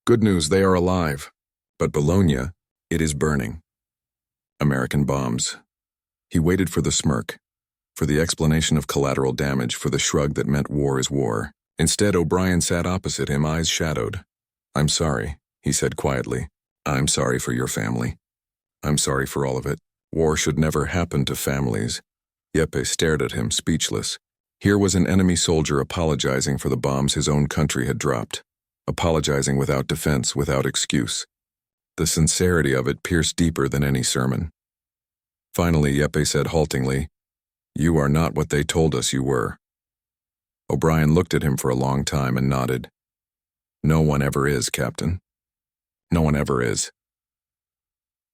"Good news, they are alive. But Bologna, it is burning. American bombs." He waited for the smirk, for the explanation of collateral damage, for the shrug that meant war is war. Instead, O'Brien sat opposite him, eyes shadowed. "I'm sorry," he said quietly. "I'm sorry for your family. I'm sorry for all of it. War should never happen to families." Jeppe stared at him, speechless. Here was an enemy soldier apologizing for the bombs his own country had dropped, apologizing without defense, without excuse. The sincerity of it pierced deeper than any sermon. Finally, Jeppe said haltingly, "You are not what they told us you were." O'Brien looked at him for a long time and nodded. "No one ever is, Captain. No one ever is."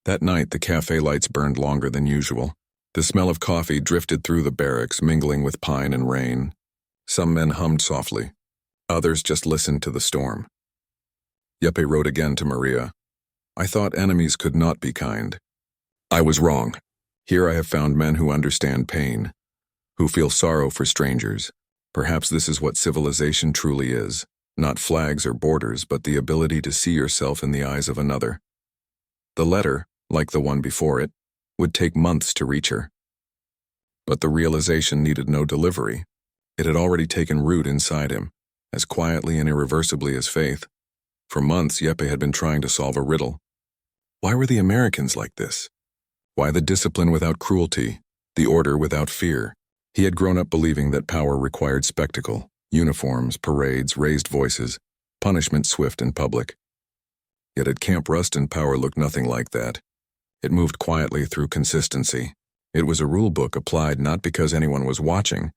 That night, the cafe lights burned longer than usual. The smell of coffee drifted through the barracks, mingling with pine and rain. Some men hummed softly. Others just listened to the storm. Jeppe wrote again to Maria. "I thought enemies could not be kind. I was wrong. Here I have found men who understand pain, who feel sorrow for strangers. Perhaps this is what civilization truly is. Not flags or borders, but the ability to see yourself in the eyes of another." The letter, like the one before it, would take months to reach her. But the realization needed no delivery. It had already taken root inside him, as quietly and irreversibly as faith. For months, Jeppe had been trying to solve a riddle. Why were the Americans like this? Why the discipline without cruelty, the order without fear? He had grown up believing that power required spectacle, uniforms, parades, raised voices, punishment swift and public. Yet at Camp Ruston, power looked nothing like that. It moved quietly through consistency. It was a rule book applied not because anyone was watching,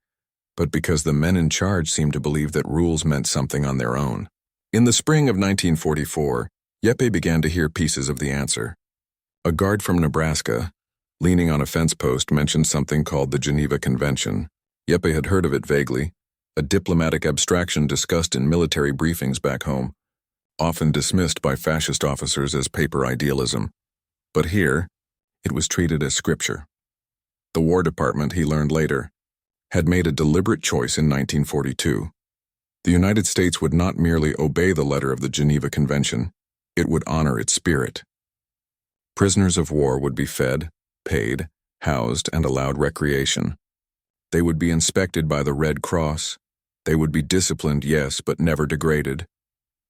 but because the men in charge seemed to believe that rules meant something on their own. In the spring of 1944, Jeppe began to hear pieces of the answer. A guard from Nebraska, leaning on a fence post, mentioned something called the Geneva Convention. Jeppe had heard of it vaguely, a diplomatic abstraction discussed in military briefings back home, often dismissed by fascist officers as paper idealism. But here, it was treated as scripture. The War Department, he learned later, had made a deliberate choice in 1942. The United States would not merely obey the letter of the Geneva Convention, it would honor its spirit. Prisoners of war would be fed, paid, housed, and allowed recreation. They would be inspected by the Red Cross. They would be disciplined, yes, but never degraded.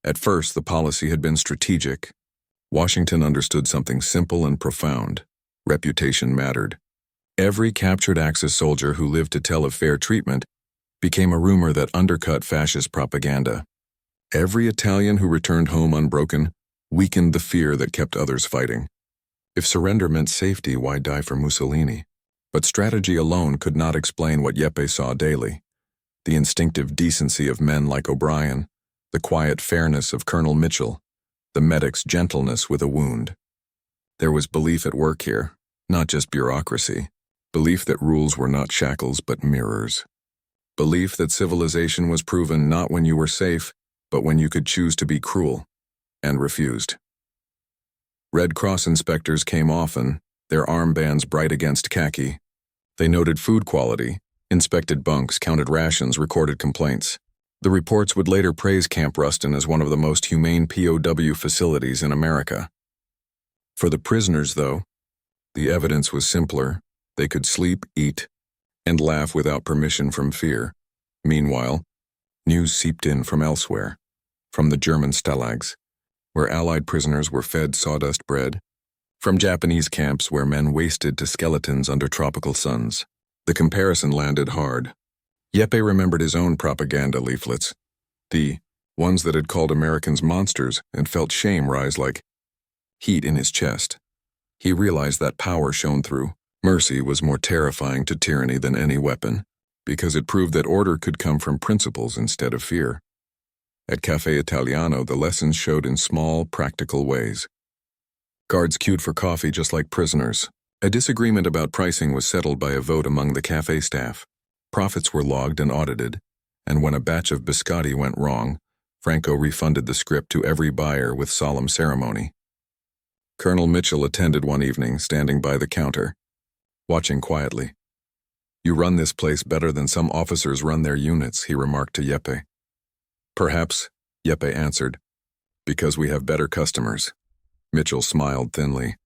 At first, the policy had been strategic. Washington understood something simple and profound. Reputation mattered. Every captured Axis soldier who lived to tell of fair treatment became a rumor that undercut fascist propaganda. Every Italian who returned home unbroken weakened the fear that kept others fighting. If surrender meant safety, why die for Mussolini? But strategy alone could not explain what Jeppe saw daily. The instinctive decency of men like O'Brien, the quiet fairness of Colonel Mitchell, the medic's gentleness with a wound. There was belief at work here, not just bureaucracy. Belief that rules were not shackles but mirrors. Belief that civilization was proven not when you were safe, but when you could choose to be cruel, and refused. Red Cross inspectors came often, their armbands bright against khaki. They noted food quality, inspected bunks, counted rations, recorded complaints. The reports would later praise Camp Ruston as one of the most humane POW facilities in America. For the prisoners, though, the evidence was simpler. They could sleep, eat, and laugh without permission from fear. Meanwhile, news seeped in from elsewhere, from the German stalags, where Allied prisoners were fed sawdust bread, from Japanese camps where men wasted to skeletons under tropical suns. The comparison landed hard. Jeppe remembered his own propaganda leaflets, the ones that had called Americans monsters, and felt shame rise like heat in his chest. He realized that power shone through. Mercy was more terrifying to tyranny than any weapon, because it proved that order could come from principles instead of fear. At Café Italiano, the lessons showed in small, practical ways. Guards queued for coffee just like prisoners. A disagreement about pricing was settled by a vote among the cafe staff. Profits were logged and audited, and when a batch of biscotti went wrong, Franco refunded the script to every buyer with solemn ceremony. Colonel Mitchell attended one evening, standing by the counter, watching quietly. "You run this place better than some officers run their units," he remarked to Jeppe. "Perhaps," Jeppe answered, "because we have better customers." Mitchell smiled thinly.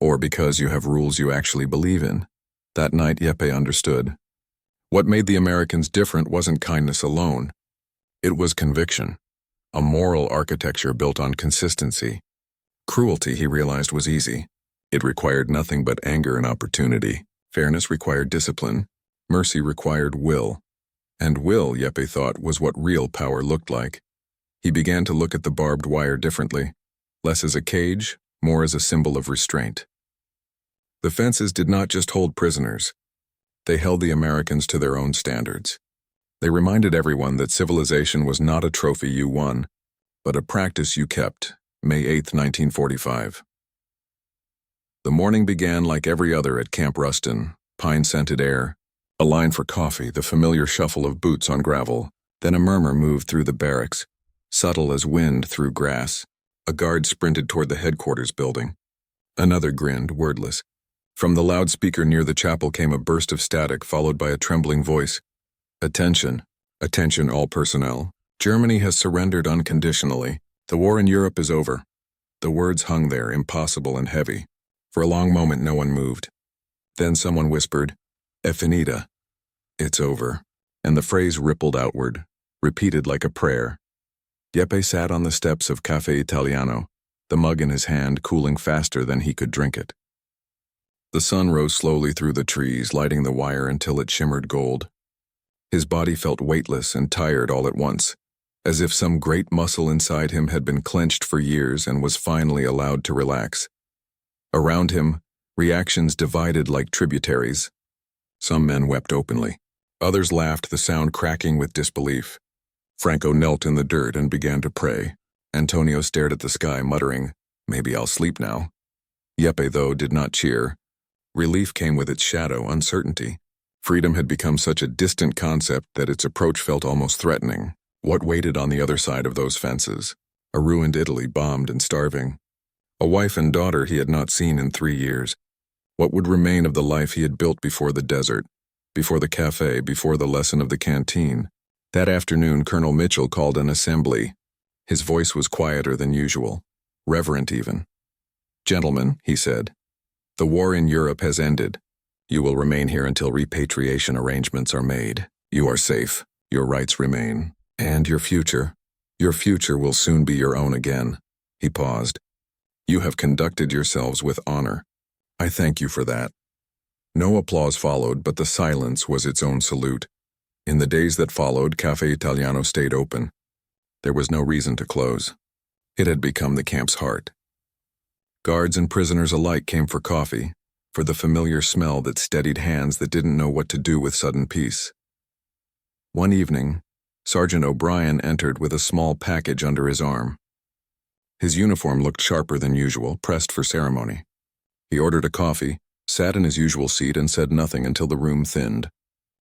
"Or because you have rules you actually believe in." That night, Jeppe understood. What made the Americans different wasn't kindness alone. It was conviction, a moral architecture built on consistency. Cruelty, he realized, was easy. It required nothing but anger and opportunity. Fairness required discipline. Mercy required will. And will, Jeppe thought, was what real power looked like. He began to look at the barbed wire differently, less as a cage, more as a symbol of restraint. The fences did not just hold prisoners. They held the Americans to their own standards. They reminded everyone that civilization was not a trophy you won, but a practice you kept. May 8, 1945. The morning began like every other at Camp Ruston, pine-scented air, a line for coffee, the familiar shuffle of boots on gravel, then a murmur moved through the barracks, subtle as wind through grass. A guard sprinted toward the headquarters building. Another grinned, wordless. From the loudspeaker near the chapel came a burst of static followed by a trembling voice. Attention. Attention all personnel. Germany has surrendered unconditionally. The war in Europe is over. The words hung there, impossible and heavy. For a long moment no one moved. Then someone whispered, "È finita." It's over. And the phrase rippled outward, repeated like a prayer. Jeppe sat on the steps of Café Italiano, the mug in his hand cooling faster than he could drink it. The sun rose slowly through the trees, lighting the wire until it shimmered gold. His body felt weightless and tired all at once, as if some great muscle inside him had been clenched for years and was finally allowed to relax. Around him, reactions divided like tributaries. Some men wept openly. Others laughed, the sound cracking with disbelief. Franco knelt in the dirt and began to pray. Antonio stared at the sky, muttering, "Maybe I'll sleep now." Jeppe, though, did not cheer. Relief came with its shadow, uncertainty. Freedom had become such a distant concept that its approach felt almost threatening. What waited on the other side of those fences? A ruined Italy, bombed and starving. A wife and daughter he had not seen in 3 years. What would remain of the life he had built before the desert, before the cafe, before the lesson of the canteen? That afternoon, Colonel Mitchell called an assembly. His voice was quieter than usual, reverent even. "Gentlemen," he said, "the war in Europe has ended. You will remain here until repatriation arrangements are made. You are safe. Your rights remain. And your future will soon be your own again." He paused. "You have conducted yourselves with honor. I thank you for that." No applause followed, but the silence was its own salute. In the days that followed, Café Italiano stayed open. There was no reason to close. It had become the camp's heart. Guards and prisoners alike came for coffee, for the familiar smell that steadied hands that didn't know what to do with sudden peace. One evening, Sergeant O'Brien entered with a small package under his arm. His uniform looked sharper than usual, pressed for ceremony. He ordered a coffee, sat in his usual seat, and said nothing until the room thinned.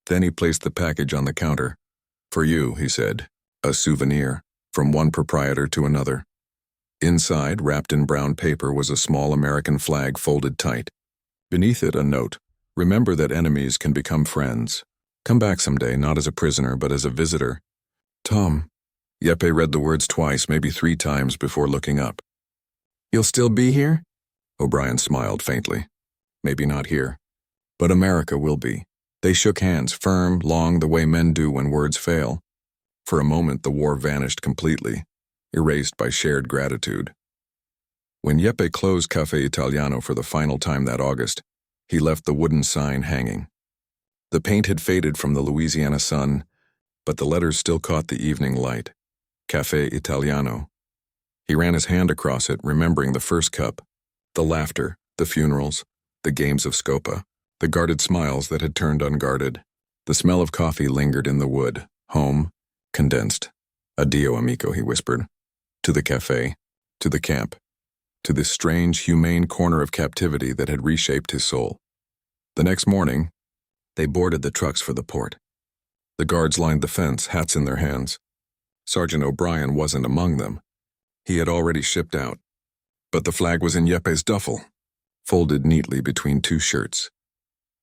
Then he placed the package on the counter. "For you," he said, "a souvenir, from one proprietor to another." Inside, wrapped in brown paper, was a small American flag folded tight. Beneath it, a note: "Remember that enemies can become friends. Come back someday, not as a prisoner, but as a visitor. Tom." Jeppe read the words twice, maybe 3 times, before looking up. "You'll still be here?" O'Brien smiled faintly. "Maybe not here, but America will be." They shook hands, firm, long, the way men do when words fail. For a moment, the war vanished completely, erased by shared gratitude. When Jeppe closed Café Italiano for the final time that August, he left the wooden sign hanging. The paint had faded from the Louisiana sun, but the letters still caught the evening light. Café Italiano. He ran his hand across it, remembering the first cup, the laughter, the funerals, the games of Scopa, the guarded smiles that had turned unguarded. The smell of coffee lingered in the wood. Home, condensed. "Addio, amico," he whispered. To the cafe, to the camp, to this strange, humane corner of captivity that had reshaped his soul. The next morning, they boarded the trucks for the port. The guards lined the fence, hats in their hands. Sergeant O'Brien wasn't among them. He had already shipped out. But the flag was in Jeppe's duffel, folded neatly between 2 shirts.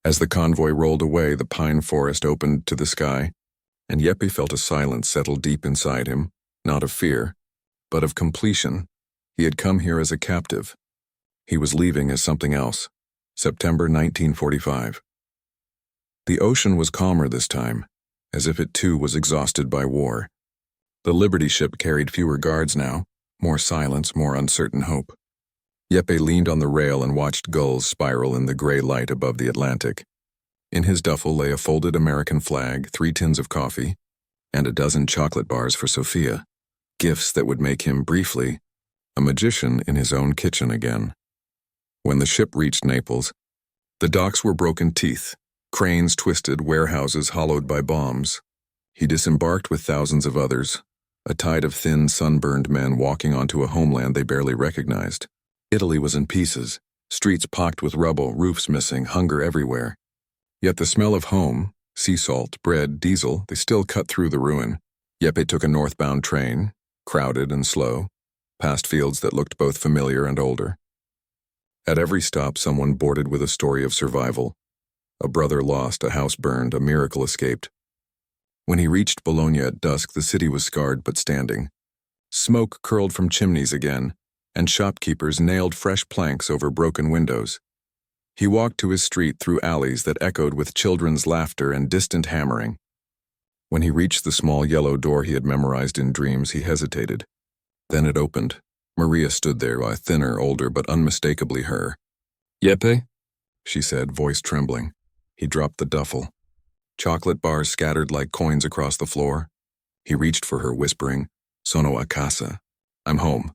As the convoy rolled away, the pine forest opened to the sky, and Jeppe felt a silence settle deep inside him, not of fear, but of completion. He had come here as a captive. He was leaving as something else. September 1945. The ocean was calmer this time, as if it too was exhausted by war. The Liberty ship carried fewer guards now, more silence, more uncertain hope. Jeppe leaned on the rail and watched gulls spiral in the gray light above the Atlantic. In his duffel lay a folded American flag, 3 tins of coffee, and a dozen chocolate bars for Sophia, gifts that would make him, briefly, a magician in his own kitchen again. When the ship reached Naples, the docks were broken teeth, cranes twisted, warehouses hollowed by bombs. He disembarked with thousands of others, a tide of thin, sunburned men walking onto a homeland they barely recognized. Italy was in pieces, streets pocked with rubble, roofs missing, hunger everywhere. Yet the smell of home, sea salt, bread, diesel, they still cut through the ruin. Jeppe took a northbound train, crowded and slow, past fields that looked both familiar and older. At every stop, someone boarded with a story of survival. A brother lost, a house burned, a miracle escaped. When he reached Bologna at dusk, the city was scarred but standing. Smoke curled from chimneys again, and shopkeepers nailed fresh planks over broken windows. He walked to his street through alleys that echoed with children's laughter and distant hammering. When he reached the small yellow door he had memorized in dreams, he hesitated. Then it opened. Maria stood there, a thinner, older, but unmistakably her. "Jeppe?" she said, voice trembling. He dropped the duffel. Chocolate bars scattered like coins across the floor. He reached for her, whispering, "Sono a casa. I'm home."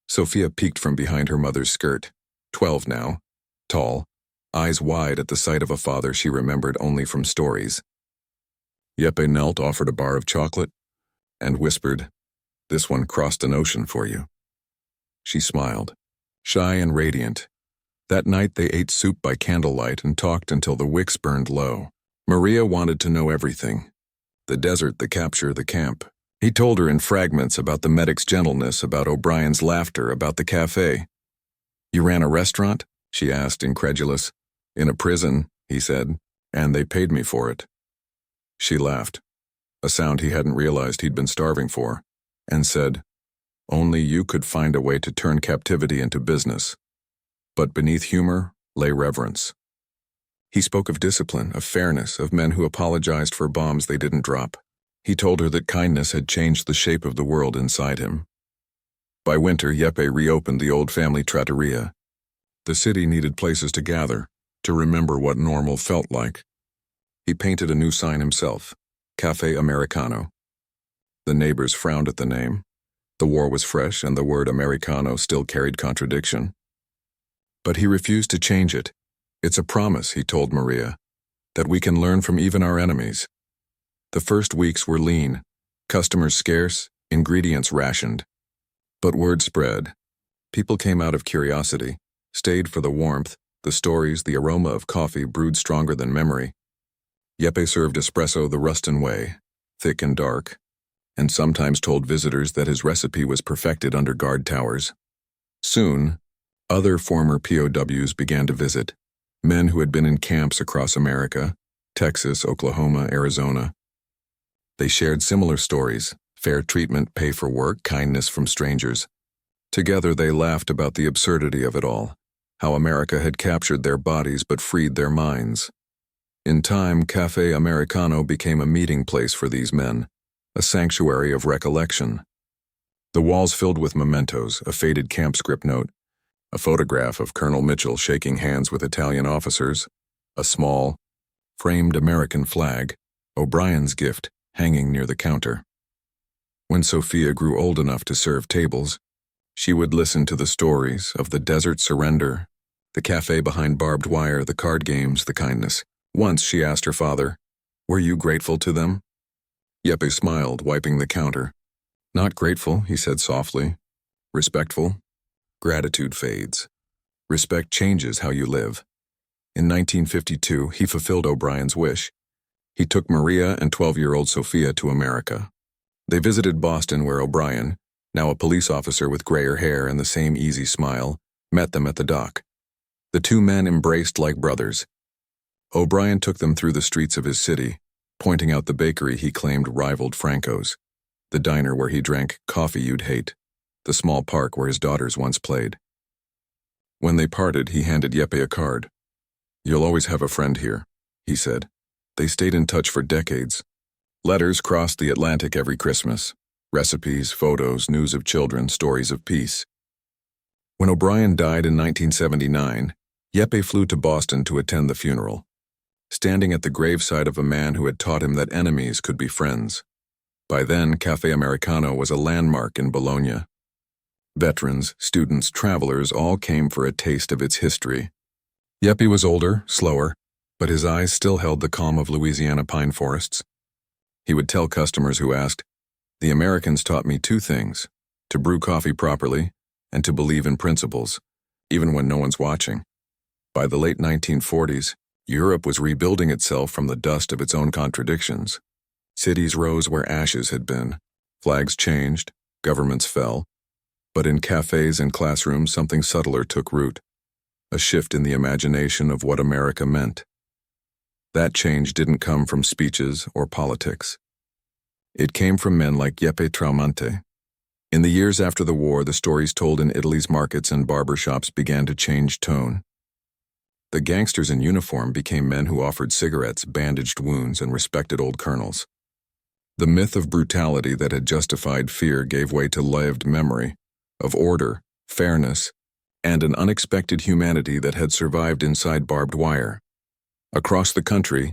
Sofia peeked from behind her mother's skirt, 12 now, tall, eyes wide at the sight of a father she remembered only from stories. Jeppe knelt, offered a bar of chocolate, and whispered, "This one crossed an ocean for you." She smiled, shy and radiant. That night they ate soup by candlelight and talked until the wicks burned low. Maria wanted to know everything. The desert, the capture, the camp. He told her in fragments about the medic's gentleness, about O'Brien's laughter, about the cafe. "You ran a restaurant?" she asked, incredulous. "In a prison," he said, "and they paid me for it." She laughed, a sound he hadn't realized he'd been starving for, and said, "Only you could find a way to turn captivity into business." But beneath humor lay reverence. He spoke of discipline, of fairness, of men who apologized for bombs they didn't drop. He told her that kindness had changed the shape of the world inside him. By winter, Jeppe reopened the old family trattoria. The city needed places to gather, to remember what normal felt like. He painted a new sign himself, Café Americano. The neighbors frowned at the name. The war was fresh, and the word Americano still carried contradiction. But he refused to change it. "It's a promise," he told Maria, "that we can learn from even our enemies." The first weeks were lean, customers scarce, ingredients rationed. But word spread. People came out of curiosity, stayed for the warmth, the stories, the aroma of coffee brewed stronger than memory. Jeppe served espresso the Ruston way, thick and dark, and sometimes told visitors that his recipe was perfected under guard towers. Soon, other former POWs began to visit, men who had been in camps across America, Texas, Oklahoma, Arizona. They shared similar stories, fair treatment, pay for work, kindness from strangers. Together they laughed about the absurdity of it all, how America had captured their bodies but freed their minds. In time, Café Americano became a meeting place for these men, a sanctuary of recollection. The walls filled with mementos, a faded camp script note, a photograph of Colonel Mitchell shaking hands with Italian officers, a small, framed American flag, O'Brien's gift, hanging near the counter. When Sofia grew old enough to serve tables, she would listen to the stories of the desert surrender, the cafe behind barbed wire, the card games, the kindness. Once she asked her father, "Were you grateful to them?" Jeppe smiled, wiping the counter. "Not grateful," he said softly. "Respectful. Gratitude fades. Respect changes how you live." In 1952, he fulfilled O'Brien's wish. He took Maria and 12-year-old Sofia to America. They visited Boston, where O'Brien, now a police officer with grayer hair and the same easy smile, met them at the dock. The two men embraced like brothers. O'Brien took them through the streets of his city, pointing out the bakery he claimed rivaled Franco's, the diner where he drank coffee you'd hate, the small park where his daughters once played. When they parted, he handed Jeppe a card. "You'll always have a friend here," he said. They stayed in touch for decades. Letters crossed the Atlantic every Christmas. Recipes, photos, news of children, stories of peace. When O'Brien died in 1979, Jeppe flew to Boston to attend the funeral, standing at the graveside of a man who had taught him that enemies could be friends. By then, Café Americano was a landmark in Bologna. Veterans, students, travelers all came for a taste of its history. Jeppe was older, slower, but his eyes still held the calm of Louisiana pine forests. He would tell customers who asked, "The Americans taught me two things, to brew coffee properly and to believe in principles, even when no one's watching." By the late 1940s, Europe was rebuilding itself from the dust of its own contradictions. Cities rose where ashes had been, flags changed, governments fell. But in cafes and classrooms, something subtler took root, a shift in the imagination of what America meant. That change didn't come from speeches or politics. It came from men like Jeppe Traumante. In the years after the war, the stories told in Italy's markets and barber shops began to change tone. The gangsters in uniform became men who offered cigarettes, bandaged wounds, and respected old colonels. The myth of brutality that had justified fear gave way to lived memory of order, fairness, and an unexpected humanity that had survived inside barbed wire. Across the country,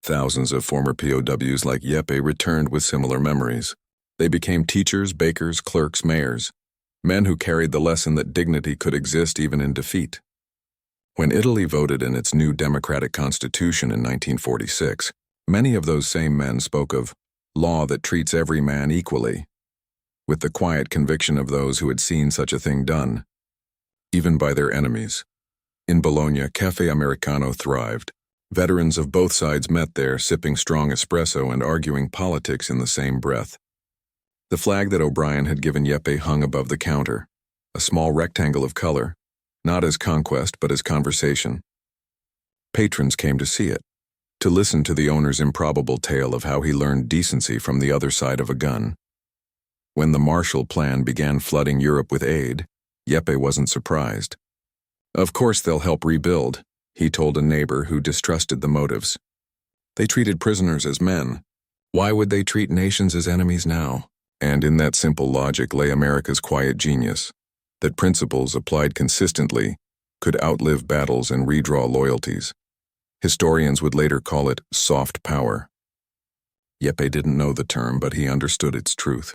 thousands of former POWs like Jeppe returned with similar memories. They became teachers, bakers, clerks, mayors, men who carried the lesson that dignity could exist even in defeat. When Italy voted in its new democratic constitution in 1946, many of those same men spoke of law that treats every man equally, with the quiet conviction of those who had seen such a thing done, even by their enemies. In Bologna, Café Americano thrived. Veterans of both sides met there, sipping strong espresso and arguing politics in the same breath. The flag that O'Brien had given Jeppe hung above the counter, a small rectangle of color, not as conquest but as conversation. Patrons came to see it, to listen to the owner's improbable tale of how he learned decency from the other side of a gun. When the Marshall Plan began flooding Europe with aid, Jeppe wasn't surprised. "Of course they'll help rebuild," he told a neighbor who distrusted the motives. "They treated prisoners as men. Why would they treat nations as enemies now?" And in that simple logic lay America's quiet genius, that principles applied consistently could outlive battles and redraw loyalties. Historians would later call it soft power. Jeppe didn't know the term, but he understood its truth.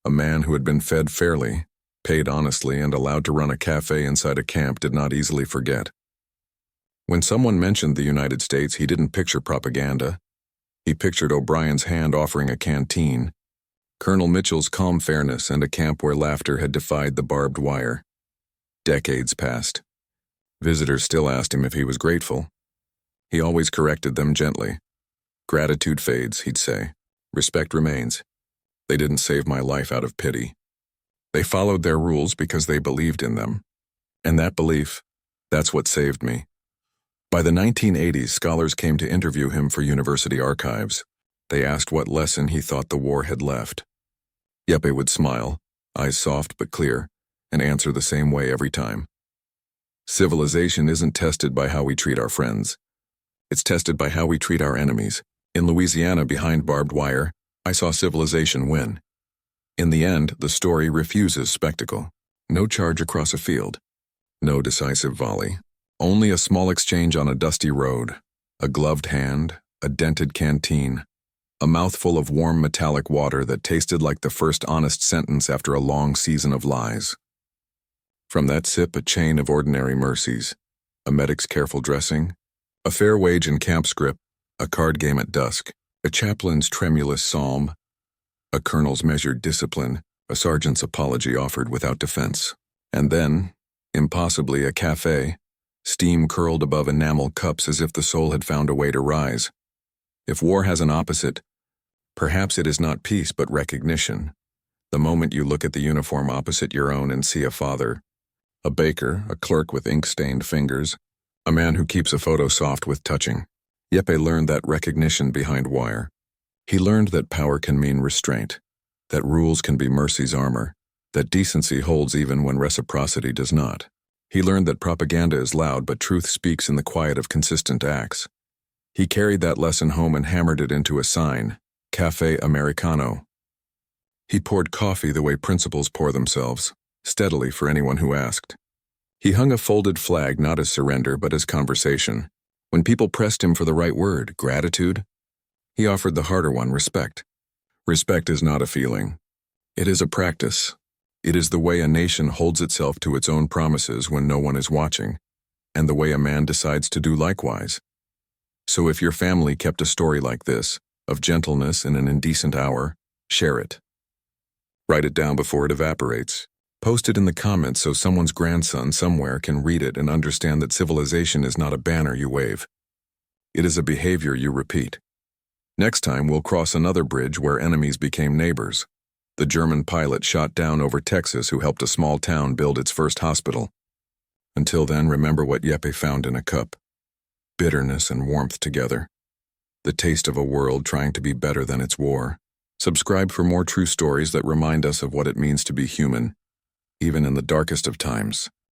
A man who had been fed fairly, paid honestly, and allowed to run a cafe inside a camp did not easily forget. When someone mentioned the United States, he didn't picture propaganda. He pictured O'Brien's hand offering a canteen, Colonel Mitchell's calm fairness, and a camp where laughter had defied the barbed wire. Decades passed. Visitors still asked him if he was grateful. He always corrected them gently. "Gratitude fades," he'd say. "Respect remains. They didn't save my life out of pity. They followed their rules because they believed in them. And that belief, that's what saved me." By the 1980s, scholars came to interview him for university archives. They asked what lesson he thought the war had left. Jeppe would smile, eyes soft but clear, and answer the same way every time. "Civilization isn't tested by how we treat our friends. It's tested by how we treat our enemies. In Louisiana, behind barbed wire, I saw civilization win. In the end, the story refuses spectacle. No charge across a field. No decisive volley. Only a small exchange on a dusty road. A gloved hand, a dented canteen. A mouthful of warm metallic water that tasted like the first honest sentence after a long season of lies. From that sip, a chain of ordinary mercies. A medic's careful dressing. A fair wage in camp script. A card game at dusk. A chaplain's tremulous psalm, a colonel's measured discipline, a sergeant's apology offered without defense. And then, impossibly, a cafe, steam curled above enamel cups as if the soul had found a way to rise. If war has an opposite, perhaps it is not peace but recognition. The moment you look at the uniform opposite your own and see a father, a baker, a clerk with ink-stained fingers, a man who keeps a photo soft with touching. Jeppe learned that recognition behind wire. He learned that power can mean restraint, that rules can be mercy's armor, that decency holds even when reciprocity does not. He learned that propaganda is loud, but truth speaks in the quiet of consistent acts. He carried that lesson home and hammered it into a sign, Café Americano. He poured coffee the way principles pour themselves, steadily for anyone who asked. He hung a folded flag not as surrender but as conversation. When people pressed him for the right word, gratitude, he offered the harder one, respect. Respect is not a feeling. It is a practice. It is the way a nation holds itself to its own promises when no one is watching, and the way a man decides to do likewise. So if your family kept a story like this, of gentleness in an indecent hour, share it. Write it down before it evaporates. Post it in the comments so someone's grandson somewhere can read it and understand that civilization is not a banner you wave. It is a behavior you repeat. Next time we'll cross another bridge where enemies became neighbors. The German pilot shot down over Texas who helped a small town build its first hospital. Until then, remember what Jeppe found in a cup. Bitterness and warmth together. The taste of a world trying to be better than its war. Subscribe for more true stories that remind us of what it means to be human, even in the darkest of times.